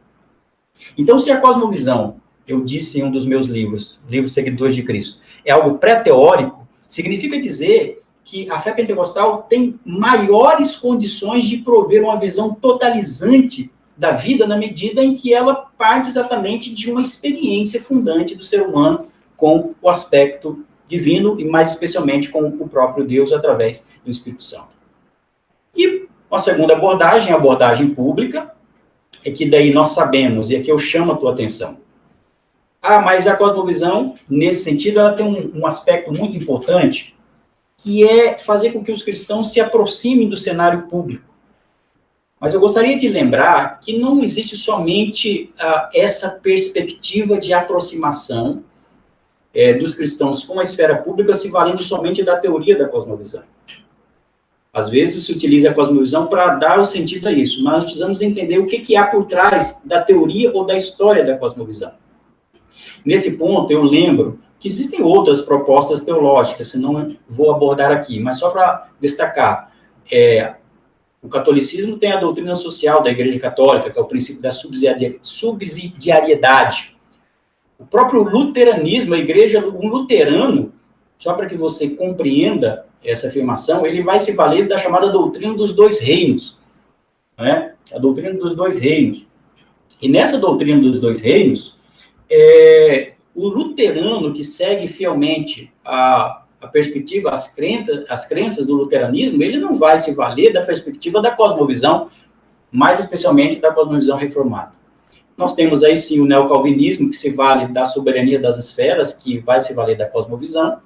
Então, se a cosmovisão, eu disse em um dos meus livros, Livros Seguidores de Cristo, é algo pré-teórico, significa dizer que a fé pentecostal tem maiores condições de prover uma visão totalizante da vida na medida em que ela parte exatamente de uma experiência fundante do ser humano com o aspecto divino e mais especialmente com o próprio Deus através do Espírito Santo. E uma segunda abordagem, a abordagem pública, é que daí nós sabemos, e aqui eu chamo a tua atenção. Mas a cosmovisão, nesse sentido, ela tem um aspecto muito importante, que é fazer com que os cristãos se aproximem do cenário público. Mas eu gostaria de lembrar que não existe somente essa perspectiva de aproximação dos cristãos com a esfera pública se valendo somente da teoria da cosmovisão. Às vezes se utiliza a cosmovisão para dar o sentido a isso, mas nós precisamos entender o que há por trás da teoria ou da história da cosmovisão. Nesse ponto, eu lembro que existem outras propostas teológicas, senão vou abordar aqui, mas só para destacar, o catolicismo tem a doutrina social da Igreja Católica, que é o princípio da subsidiariedade. O próprio luteranismo, a igreja, um luterano, só para que você compreenda essa afirmação, ele vai se valer da chamada doutrina dos dois reinos, né? A doutrina dos dois reinos. E nessa doutrina dos dois reinos, o luterano que segue fielmente a perspectiva, as crenças do luteranismo, ele não vai se valer da perspectiva da cosmovisão, mais especialmente da cosmovisão reformada. Nós temos aí sim o neocalvinismo, que se vale da soberania das esferas, que vai se valer da cosmovisão,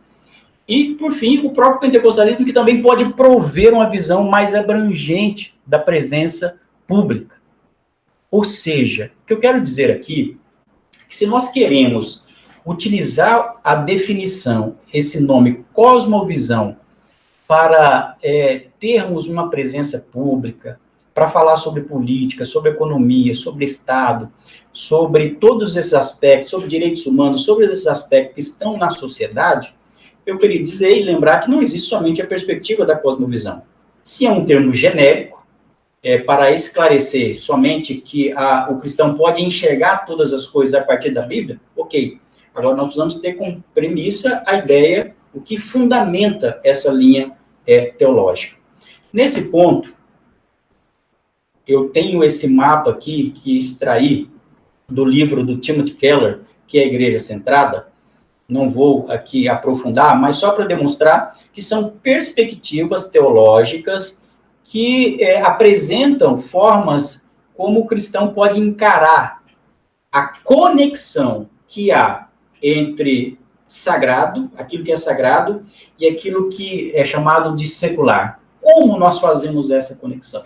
e, por fim, o próprio pentecostalismo, que também pode prover uma visão mais abrangente da presença pública. Ou seja, o que eu quero dizer aqui, é que se nós queremos utilizar a definição, esse nome cosmovisão, para termos uma presença pública, para falar sobre política, sobre economia, sobre Estado, sobre todos esses aspectos, sobre direitos humanos, sobre esses aspectos que estão na sociedade, eu queria dizer e lembrar que não existe somente a perspectiva da cosmovisão. Se é um termo genérico, para esclarecer somente que o cristão pode enxergar todas as coisas a partir da Bíblia, ok. Agora nós precisamos ter como premissa a ideia, o que fundamenta essa linha teológica. Nesse ponto, eu tenho esse mapa aqui que extraí do livro do Timothy Keller, que é a Igreja Centrada. Não vou aqui aprofundar, mas só para demonstrar que são perspectivas teológicas que apresentam formas como o cristão pode encarar a conexão que há entre sagrado, aquilo que é sagrado, e aquilo que é chamado de secular. Como nós fazemos essa conexão?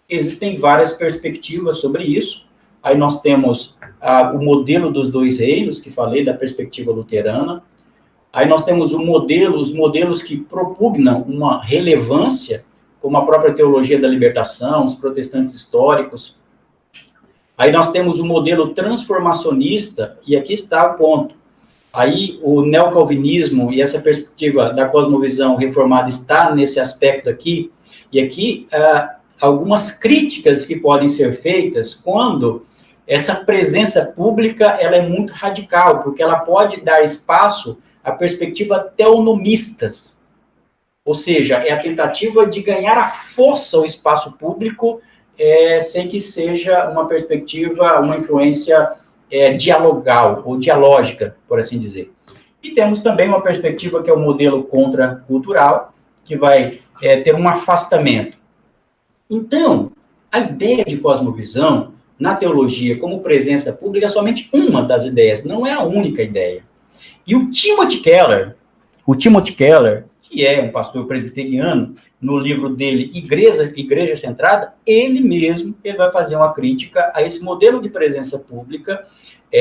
Existem várias perspectivas sobre isso. Aí nós temos o modelo dos dois reinos, que falei, da perspectiva luterana. Aí nós temos os modelos que propugnam uma relevância, como a própria teologia da libertação, os protestantes históricos. Aí nós temos o modelo transformacionista, e aqui está o ponto. Aí o neocalvinismo e essa perspectiva da cosmovisão reformada está nesse aspecto aqui, e aqui algumas críticas que podem ser feitas quando essa presença pública ela é muito radical, porque ela pode dar espaço a perspectiva teonomistas, ou seja, é a tentativa de ganhar a força ao espaço público sem que seja uma perspectiva, uma influência dialogal ou dialógica, por assim dizer. E temos também uma perspectiva que é o modelo contracultural, que vai ter um afastamento. Então, a ideia de cosmovisão na teologia como presença pública é somente uma das ideias, não é a única ideia. E o Timothy Keller, O Timothy Keller, que é um pastor presbiteriano, no livro dele, Igreja Centrada, ele mesmo vai fazer uma crítica a esse modelo de presença pública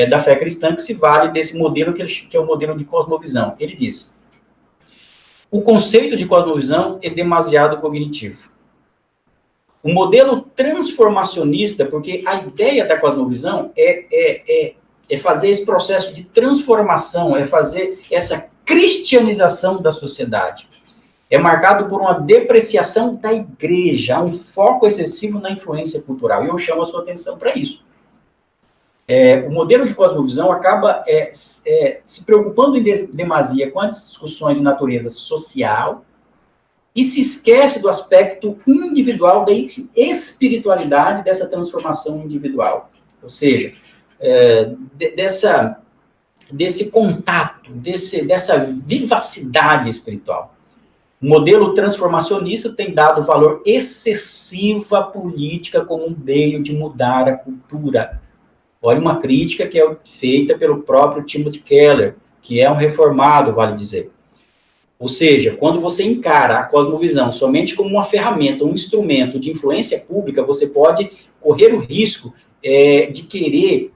da fé cristã, que se vale desse modelo que é o modelo de cosmovisão. Ele diz: o conceito de cosmovisão é demasiado cognitivo. O modelo transformacionista, porque a ideia da cosmovisão é fazer esse processo de transformação, é fazer essa cristianização da sociedade. É marcado por uma depreciação da igreja, um foco excessivo na influência cultural. E eu chamo a sua atenção para isso. O modelo de cosmovisão acaba se preocupando em demasia com as discussões de natureza social e se esquece do aspecto individual da espiritualidade dessa transformação individual. Ou seja, desse contato, dessa vivacidade espiritual. O modelo transformacionista tem dado valor excessivo à política como um meio de mudar a cultura. Olha uma crítica que é feita pelo próprio Timothy Keller, que é um reformado, vale dizer. Ou seja, quando você encara a cosmovisão somente como uma ferramenta, um instrumento de influência pública, você pode correr o risco de querer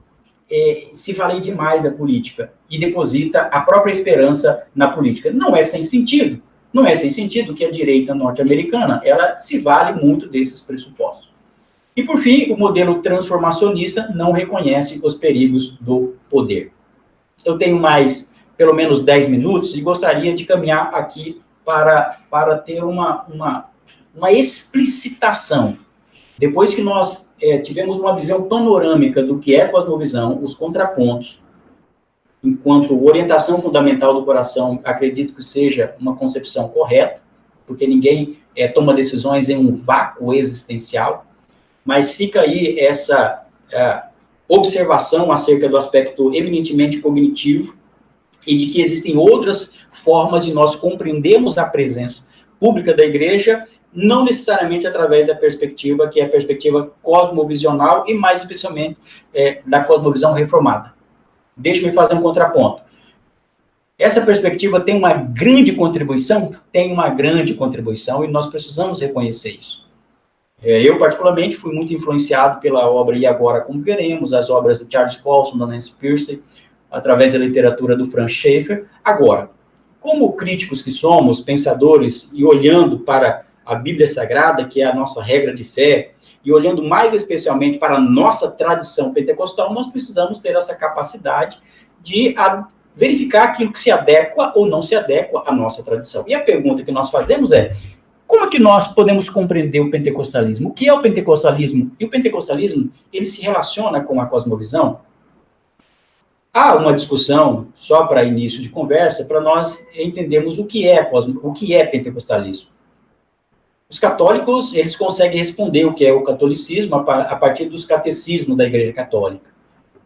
se valer demais da política e deposita a própria esperança na política. Não é sem sentido. Não é sem sentido que a direita norte-americana, ela se vale muito desses pressupostos. E, por fim, o modelo transformacionista não reconhece os perigos do poder. Eu tenho mais, pelo menos, 10 minutos e gostaria de caminhar aqui para ter uma explicitação. Depois que nós tivemos uma visão panorâmica do que é cosmovisão, os contrapontos, enquanto orientação fundamental do coração, acredito que seja uma concepção correta, porque ninguém toma decisões em um vácuo existencial, mas fica aí essa observação acerca do aspecto eminentemente cognitivo e de que existem outras formas de nós compreendermos a presença pública da igreja, não necessariamente através da perspectiva que é a perspectiva cosmovisional e, mais especialmente, da cosmovisão reformada. Deixe-me fazer um contraponto. Essa perspectiva tem uma grande contribuição? Tem uma grande contribuição e nós precisamos reconhecer isso. Eu, particularmente, fui muito influenciado pela obra E Agora Como Veremos, as obras do Charles Colson, da Nancy Pearcey, através da literatura do Franz Schaeffer. Agora, como críticos que somos, pensadores, e olhando para a Bíblia Sagrada, que é a nossa regra de fé, e olhando mais especialmente para a nossa tradição pentecostal, nós precisamos ter essa capacidade de verificar aquilo que se adequa ou não se adequa à nossa tradição. E a pergunta que nós fazemos é: como é que nós podemos compreender o pentecostalismo? O que é o pentecostalismo? E o pentecostalismo, ele se relaciona com a cosmovisão? Há uma discussão, só para início de conversa, para nós entendermos o que é pentecostalismo. Os católicos, eles conseguem responder o que é o catolicismo a partir dos catecismos da Igreja Católica.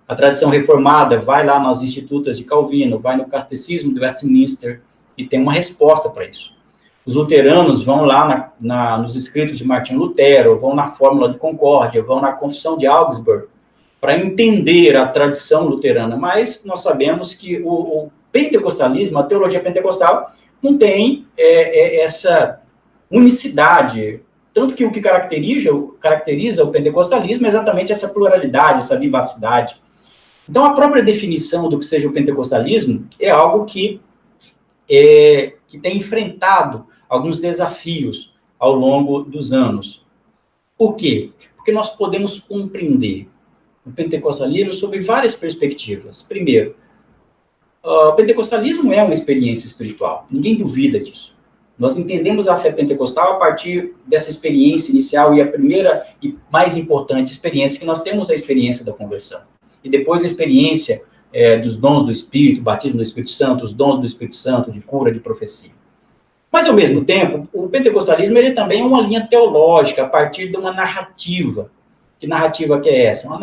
A tradição reformada vai lá nas Institutas de Calvino, vai no Catecismo de Westminster e tem uma resposta para isso. Os luteranos vão lá nos escritos de Martinho Lutero, vão na Fórmula de Concórdia, vão na Confissão de Augsburg, para entender a tradição luterana. Mas nós sabemos que o pentecostalismo, a teologia pentecostal, não tem essa unicidade, tanto que o que caracteriza o pentecostalismo é exatamente essa pluralidade, essa vivacidade. Então, a própria definição do que seja o pentecostalismo é algo que tem enfrentado alguns desafios ao longo dos anos. Por quê? Porque nós podemos compreender o pentecostalismo sob várias perspectivas. Primeiro, o pentecostalismo é uma experiência espiritual, ninguém duvida disso. Nós entendemos a fé pentecostal a partir dessa experiência inicial, e a primeira e mais importante experiência que nós temos é a experiência da conversão. E depois a experiência dos dons do Espírito, batismo do Espírito Santo, os dons do Espírito Santo, de cura, de profecia. Mas, ao mesmo tempo, o pentecostalismo ele também é uma linha teológica, a partir de uma narrativa. Que narrativa que é essa? A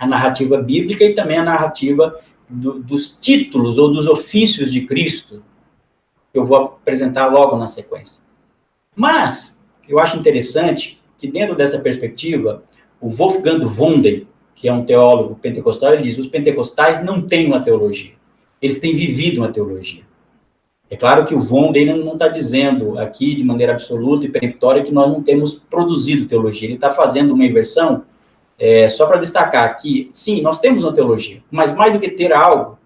narrativa bíblica e também a narrativa dos títulos ou dos ofícios de Cristo, que eu vou apresentar logo na sequência. Mas, eu acho interessante que, dentro dessa perspectiva, o Wolfgang Wundt, que é um teólogo pentecostal, ele diz: os pentecostais não têm uma teologia, eles têm vivido uma teologia. É claro que o von dele não está dizendo aqui, de maneira absoluta e peremptória, que nós não temos produzido teologia. Ele está fazendo uma inversão, só para destacar que, sim, nós temos uma teologia, mas mais do que ter algo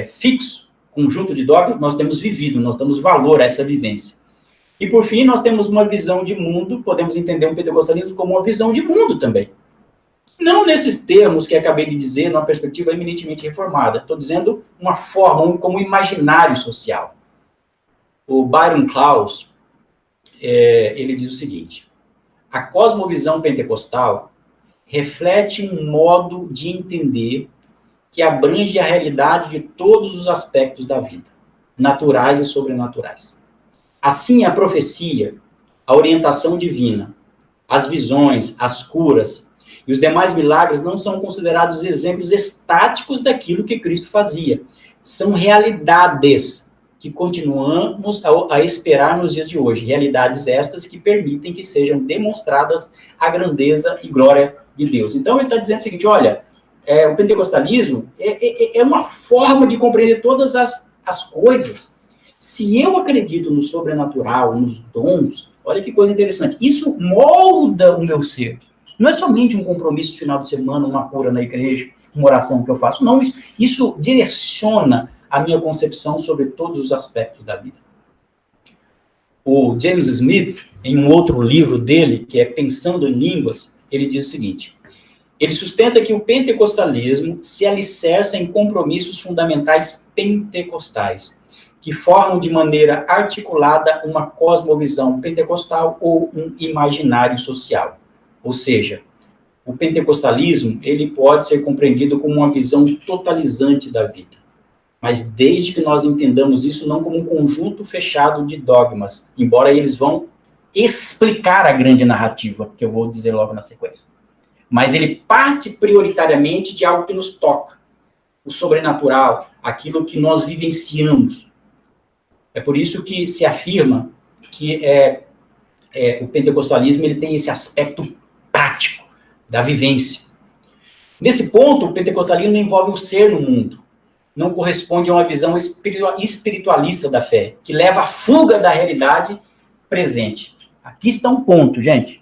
fixo, conjunto de dogmas, nós temos vivido, nós damos valor a essa vivência. E, por fim, nós temos uma visão de mundo, podemos entender o pentecostalismo como uma visão de mundo também. Não nesses termos que acabei de dizer, numa perspectiva eminentemente reformada. Estou dizendo uma forma, como imaginário social. O Byron Klaus, ele diz o seguinte: a cosmovisão pentecostal reflete um modo de entender que abrange a realidade de todos os aspectos da vida, naturais e sobrenaturais. Assim, a profecia, a orientação divina, as visões, as curas e os demais milagres não são considerados exemplos estáticos daquilo que Cristo fazia. São realidades que continuamos a esperar nos dias de hoje. Realidades estas que permitem que sejam demonstradas a grandeza e glória de Deus. Então, ele está dizendo o seguinte: olha, o pentecostalismo é uma forma de compreender todas as coisas. Se eu acredito no sobrenatural, nos dons, olha que coisa interessante, isso molda o meu ser. Não é somente um compromisso de final de semana, uma cura na igreja, uma oração que eu faço. Não, isso direciona a minha concepção sobre todos os aspectos da vida. O James Smith, em um outro livro dele, que é Pensando em Línguas, ele diz o seguinte: ele sustenta que o pentecostalismo se alicerça em compromissos fundamentais pentecostais, que formam de maneira articulada uma cosmovisão pentecostal ou um imaginário social. Ou seja, o pentecostalismo, ele pode ser compreendido como uma visão totalizante da vida. Mas desde que nós entendamos isso não como um conjunto fechado de dogmas, embora eles vão explicar a grande narrativa, que eu vou dizer logo na sequência. Mas ele parte prioritariamente de algo que nos toca, o sobrenatural, aquilo que nós vivenciamos. É por isso que se afirma que o pentecostalismo ele tem esse aspecto prático da vivência. Nesse ponto, o pentecostalismo envolve o ser no mundo. Não corresponde a uma visão espiritualista da fé, que leva à fuga da realidade presente. Aqui está um ponto, gente.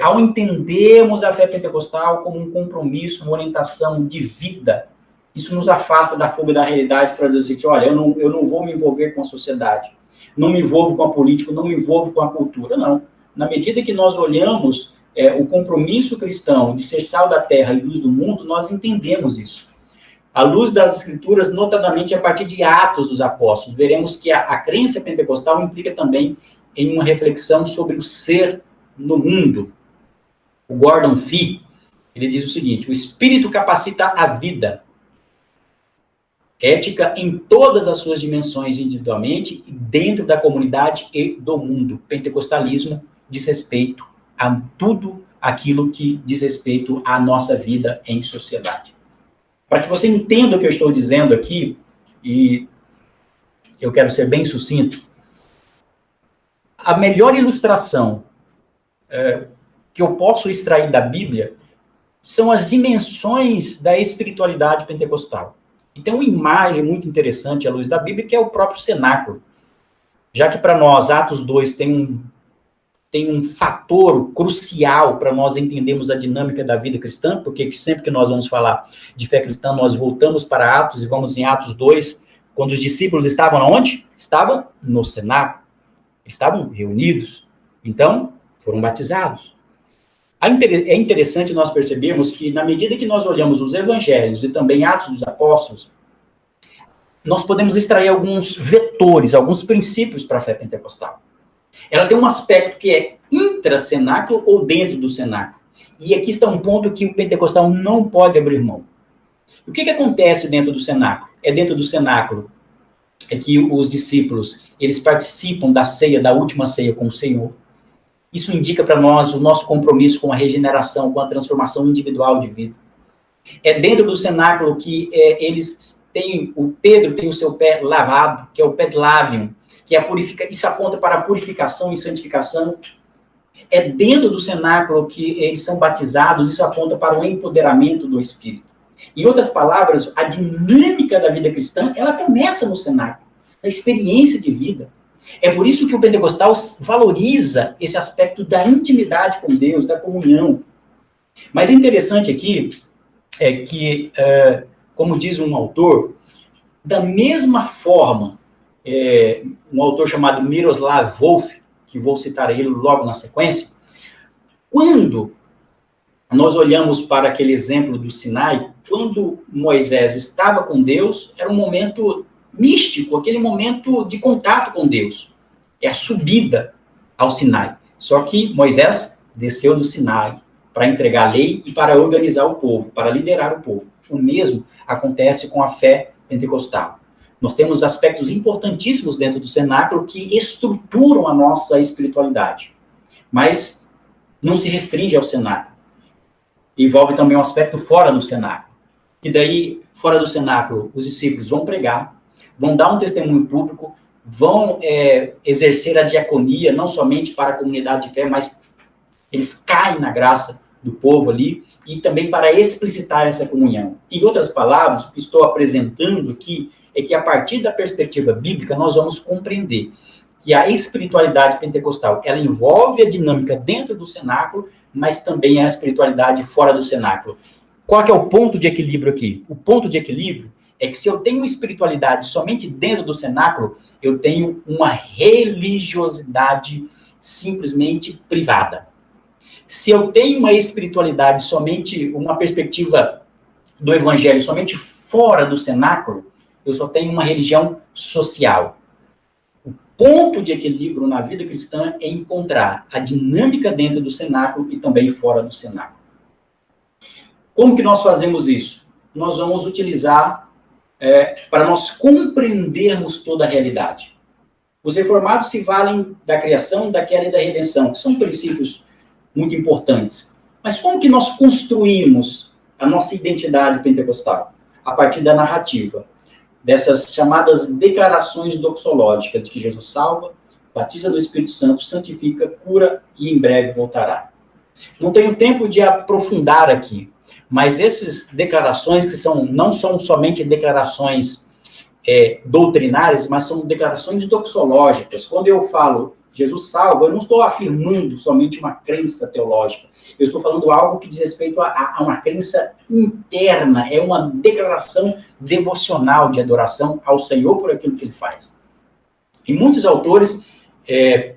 Ao entendermos a fé pentecostal como um compromisso, uma orientação de vida, isso nos afasta da fuga da realidade para dizer assim: olha, eu não vou me envolver com a sociedade, não me envolvo com a política, não me envolvo com a cultura. Não. Na medida que nós olhamos o compromisso cristão de ser sal da terra e luz do mundo, nós entendemos isso. À luz das Escrituras, notadamente a partir de Atos dos Apóstolos, veremos que a crença pentecostal implica também em uma reflexão sobre o ser no mundo. O Gordon Fee, ele diz o seguinte: o Espírito capacita a vida, ética em todas as suas dimensões, individualmente, dentro da comunidade e do mundo. O pentecostalismo diz respeito a tudo aquilo que diz respeito à nossa vida em sociedade. Para que você entenda o que eu estou dizendo aqui, e eu quero ser bem sucinto, a melhor ilustração que eu posso extrair da Bíblia são as dimensões da espiritualidade pentecostal. E tem uma imagem muito interessante à luz da Bíblia, que é o próprio cenáculo. Já que para nós, Atos 2 tem um fator crucial para nós entendermos a dinâmica da vida cristã, porque sempre que nós vamos falar de fé cristã, nós voltamos para Atos e vamos em Atos 2, quando os discípulos estavam onde? Estavam no cenáculo. Eles estavam reunidos. Então, foram batizados. É interessante nós percebermos que, na medida que nós olhamos os evangelhos e também Atos dos Apóstolos, nós podemos extrair alguns vetores, alguns princípios para a fé pentecostal. Ela tem um aspecto que é intra-cenáculo ou dentro do cenáculo. E aqui está um ponto que o pentecostal não pode abrir mão. O que acontece dentro do cenáculo? Dentro do cenáculo que os discípulos, eles participam da ceia, da última ceia com o Senhor. Isso indica para nós o nosso compromisso com a regeneração, com a transformação individual de vida. É dentro do cenáculo que eles têm, o Pedro tem o seu pé lavado, que é o pé de lávium, que isso aponta para a purificação e santificação. É dentro do cenáculo que eles são batizados, isso aponta para o empoderamento do Espírito. Em outras palavras, a dinâmica da vida cristã, ela começa no cenáculo. da experiência de vida. É por isso que o pentecostal valoriza esse aspecto da intimidade com Deus, da comunhão. Mas é interessante aqui é que, como diz um autor, da mesma forma, um autor chamado Miroslav Volf, que vou citar ele logo na sequência, quando nós olhamos para aquele exemplo do Sinai, quando Moisés estava com Deus, era um momento místico, aquele momento de contato com Deus. É a subida ao Sinai. Só que Moisés desceu do Sinai para entregar a lei e para organizar o povo, para liderar o povo. O mesmo acontece com a fé pentecostal. Nós temos aspectos importantíssimos dentro do cenáculo que estruturam a nossa espiritualidade. Mas não se restringe ao cenáculo. Envolve também um aspecto fora do cenáculo. E daí, fora do cenáculo, os discípulos vão pregar, vão dar um testemunho público, vão exercer a diaconia, não somente para a comunidade de fé, mas eles caem na graça do povo ali, e também para explicitar essa comunhão. Em outras palavras, o que estou apresentando aqui é que, a partir da perspectiva bíblica, nós vamos compreender que a espiritualidade pentecostal, ela envolve a dinâmica dentro do cenáculo, mas também a espiritualidade fora do cenáculo. Qual que é o ponto de equilíbrio aqui? O ponto de equilíbrio é que, se eu tenho espiritualidade somente dentro do cenáculo, eu tenho uma religiosidade simplesmente privada. Se eu tenho uma espiritualidade somente, uma perspectiva do evangelho somente fora do cenáculo, eu só tenho uma religião social. O ponto de equilíbrio na vida cristã é encontrar a dinâmica dentro do cenáculo e também fora do cenáculo. Como que nós fazemos isso? Nós vamos utilizar para nós compreendermos toda a realidade. Os reformados se valem da criação, da queda e da redenção, que são princípios muito importantes. Mas como que nós construímos a nossa identidade pentecostal? A partir da narrativa, dessas chamadas declarações doxológicas de que Jesus salva, batiza do Espírito Santo, santifica, cura e em breve voltará. Não tenho tempo de aprofundar aqui, mas essas declarações que não são somente declarações doutrinárias, mas são declarações doxológicas. Quando eu falo Jesus salva, eu não estou afirmando somente uma crença teológica. Eu estou falando algo que diz respeito a uma crença interna, é uma declaração devocional de adoração ao Senhor por aquilo que ele faz. E muitos autores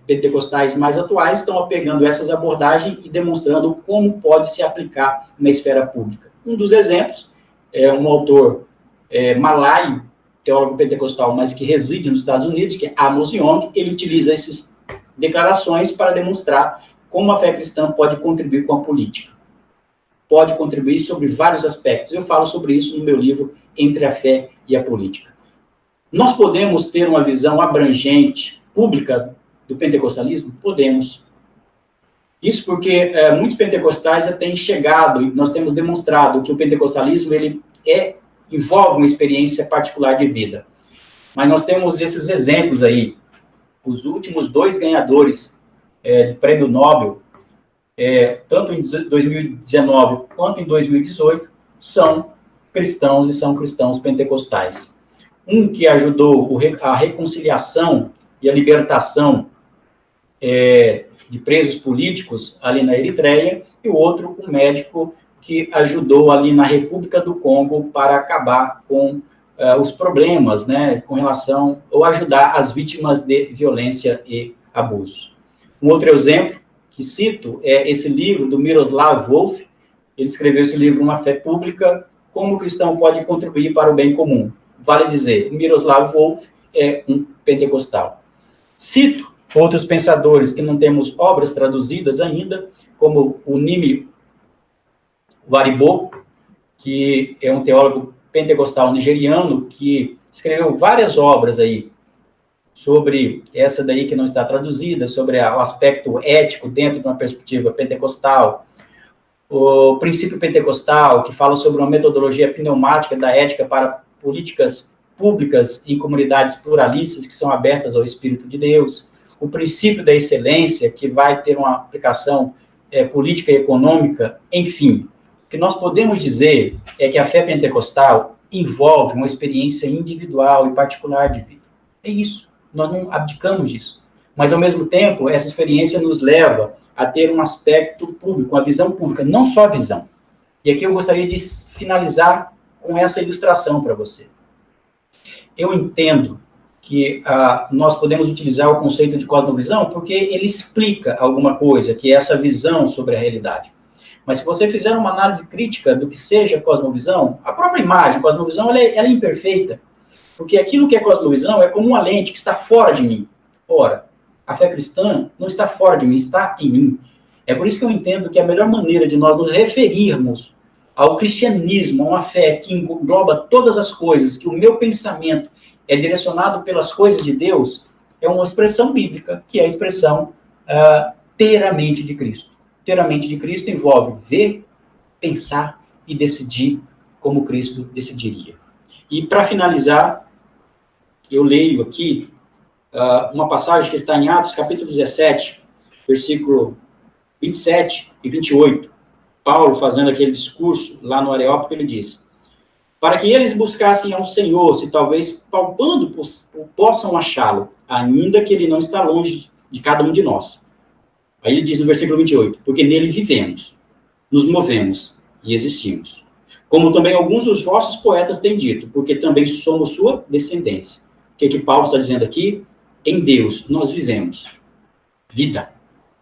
pentecostais mais atuais estão pegando essas abordagens e demonstrando como pode se aplicar na esfera pública. Um dos exemplos é um autor malaio, teólogo pentecostal, mas que reside nos Estados Unidos, que é Amos Yong. Ele utiliza essas declarações para demonstrar como a fé cristã pode contribuir com a política. Pode contribuir sobre vários aspectos. Eu falo sobre isso no meu livro Entre a Fé e a Política. Nós podemos ter uma visão abrangente, pública, do pentecostalismo? Podemos. Isso porque muitos pentecostais já têm chegado, e nós temos demonstrado que o pentecostalismo ele envolve uma experiência particular de vida. Mas nós temos esses exemplos aí. Os últimos 2 ganhadores de prêmio Nobel, tanto em 2019 quanto em 2018, são cristãos e são cristãos pentecostais. Um que ajudou a reconciliação e a libertação de presos políticos ali na Eritreia, e o outro, um médico que ajudou ali na República do Congo para acabar com os problemas, né, com relação, ou ajudar as vítimas de violência e abusos. Um outro exemplo que cito é esse livro do Miroslav Volf. Ele escreveu esse livro, Uma Fé Pública, como o cristão pode contribuir para o bem comum. Vale dizer, Miroslav Volf é um pentecostal. Cito outros pensadores que não temos obras traduzidas ainda, como o Nimi Waribó, que é um teólogo pentecostal nigeriano, que escreveu várias obras aí, sobre essa daí que não está traduzida, sobre o aspecto ético dentro de uma perspectiva pentecostal, o princípio pentecostal, que fala sobre uma metodologia pneumática da ética para políticas públicas em comunidades pluralistas que são abertas ao Espírito de Deus, o princípio da excelência, que vai ter uma aplicação política e econômica, enfim. O que nós podemos dizer é que a fé pentecostal envolve uma experiência individual e particular de vida. É isso. Nós não abdicamos disso. Mas, ao mesmo tempo, essa experiência nos leva a ter um aspecto público, uma visão pública, não só a visão. E aqui eu gostaria de finalizar com essa ilustração para você. Eu entendo que nós podemos utilizar o conceito de cosmovisão porque ele explica alguma coisa, que é essa visão sobre a realidade. Mas se você fizer uma análise crítica do que seja cosmovisão, a própria imagem, cosmovisão, ela é imperfeita. Porque aquilo que é cosmovisão é como uma lente que está fora de mim. Ora, a fé cristã não está fora de mim, está em mim. É por isso que eu entendo que a melhor maneira de nós nos referirmos ao cristianismo, a uma fé que engloba todas as coisas, que o meu pensamento é direcionado pelas coisas de Deus, é uma expressão bíblica, que é a expressão ter a mente de Cristo. Ter a mente de Cristo envolve ver, pensar e decidir como Cristo decidiria. E para finalizar, eu leio aqui uma passagem que está em Atos, capítulo 17, versículo 27 e 28. Paulo fazendo aquele discurso lá no Areópago, ele diz: para que eles buscassem ao Senhor, se talvez palpando possam achá-lo, ainda que ele não está longe de cada um de nós. Aí ele diz no versículo 28, porque nele vivemos, nos movemos e existimos. Como também alguns dos vossos poetas têm dito, porque também somos sua descendência. O que Paulo está dizendo aqui? Em Deus nós vivemos vida.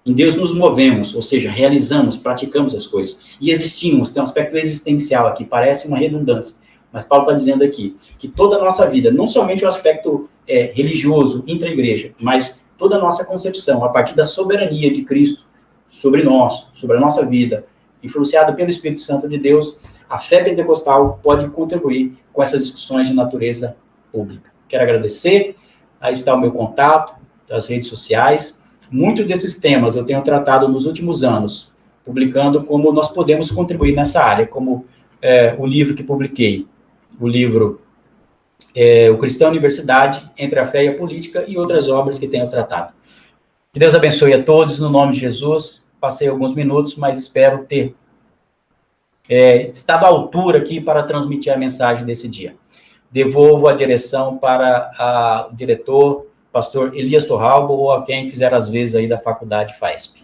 Em Deus nos movemos, ou seja, realizamos, praticamos as coisas. E existimos, tem um aspecto existencial aqui, parece uma redundância. Mas Paulo está dizendo aqui que toda a nossa vida, não somente o aspecto religioso, intra-igreja, mas toda a nossa concepção, a partir da soberania de Cristo sobre nós, sobre a nossa vida, influenciada pelo Espírito Santo de Deus, a fé pentecostal pode contribuir com essas discussões de natureza pública. Quero agradecer, aí está o meu contato, das redes sociais. Muitos desses temas eu tenho tratado nos últimos anos, publicando como nós podemos contribuir nessa área, como o livro que publiquei, o livro O Cristão Universidade, Entre a Fé e a Política, e outras obras que tenho tratado. Que Deus abençoe a todos, no nome de Jesus. Passei alguns minutos, mas espero ter estado à altura aqui para transmitir a mensagem desse dia. Devolvo a direção para o diretor, pastor Elias Torralbo, ou a quem fizer as vezes aí da faculdade FAESP.